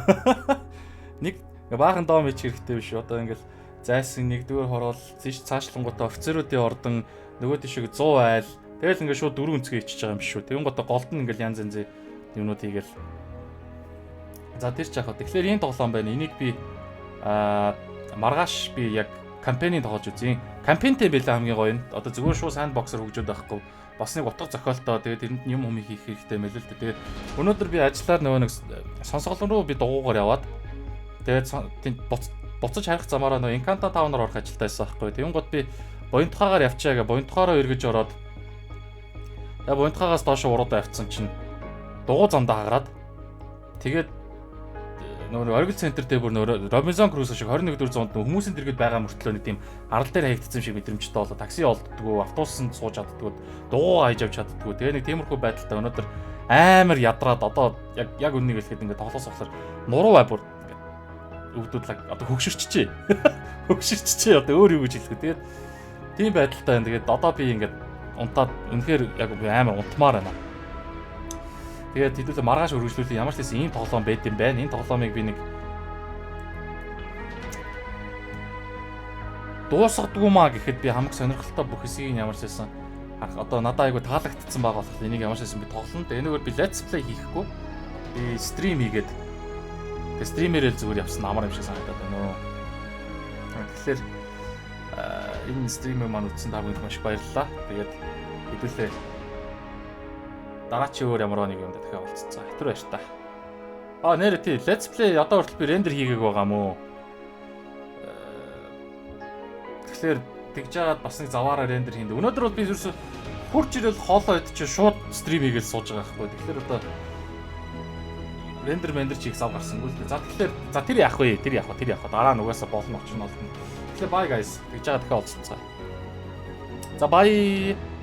S1: Нэг баахан доом ич хэрэгтэй биш. Одоо ингээл зайсан нэгдүгээр хороол цаашлангуудаа офицеруудын ордон нөгөө тишиг 100 айл. Тэгэл ингээд шууд 4 өнцгөө ичиж байгаа юм биш үү. Тэгүн гото голд нь ингээл янз янзын юмнууд хийгээл. За тэр ч яах вэ? Тэгэхээр энэ тоглоом байна. Энийг би маргааш би яг кампэйнийг тоглож үзье. Кампэйнтэй байлаа хамгийн гоё нь. Одоо зүгээр шууд сандбоксоор хөгжөөд байхгүй. Бас нэг утга зохиолтой. Тэгээд тэрэнд юм хийх хэрэгтэй мэл л дээ. Тэгээд өнөөдөр би ажиллаар нөгөө нэг сонсголон руу би дугуугаар яваад тэгээд буцаж харих замаараа нөгөө Инканта таунаар орох ажилтаа байсан байхгүй. Тэгүн гот би буянтхаагаар явчаа гэ буянтхаараа эргэж ороод тэгээд буянтхаагаас доош уруудаа явцсан чинь дугуй замдаа хагараад тэгээд нөгөө оргил центр дээр бүр нөгөө Robinson Crusoe шиг 21-р зуунд хүмүүсийн дэргэд байгаа мөртлөө нэг тийм арал дээр хаягдсан шиг мэдрэмжтэй болоо такси олддгоо автобусанд сууж чаддгоо дугуй хайж авч чаддгоо тэгээ нэг тиймэрхүү байдалтай өнөөдөр амар ядраад одоо яг үннийг хэлэхэд ингээд тоглоос болохоор нуруу бай бүр өвдөдлаг одоо хөгшөрчжээ хөгшөрчжээ одоо өөр юу гэж хэлэх вэ тэгээд тийм байдалтай байна тэгээд одоо би ингээд унтаад үнэхээр яг амар унтмаар байна. Тэгээд хэдүүлээ маргааш үргэлжлүүлээ ямар ч гэсэн ийм тоглоом байд юм байна. Энэ тоглоомыг би нэг дуусгадгүй маа гэхэд би хамаг сонирхолтой бүх хэсгийг ямар ч байсан одоо надад айгу таалагдсан байгаа болохоор энийг ямар ч байсан би тоглоно. Тэгээд энэгээр би let's play хийхгүй. Би стрим хийгээд тэгээд стримерэл зүгээр явсан амар юм шиг санагдаад байна. Тэгэхээр энэ стримийг маань үзсэн та бүхэнд маш баярлалаа. Тэгээд хэдүүлээ дараачийн өөр ямар нэг юм да дахиад уулзцаа. Хэвтэр байж та. Нэрэ тий let's play одоо хүртэл би рендер хийгээг байгаа мó. Тэгэхээр тэгж жаад бас нэг заваараа рендер хийнд. Өнөөдөр бол би ерөөсө хурж ирэл хоолоо идчих шууд стрим хийгээл сууж байгаа байхгүй. Тэгэхээр одоо рендер чих зав гарсангүй л. За тэгэхээр за тэр яах вэ? Тэр яах вэ? Дараа нь угаасаа болно очно олно. Тэгэхээр bye guys. Тэгж жаад дахиад уулзцаа. За bye.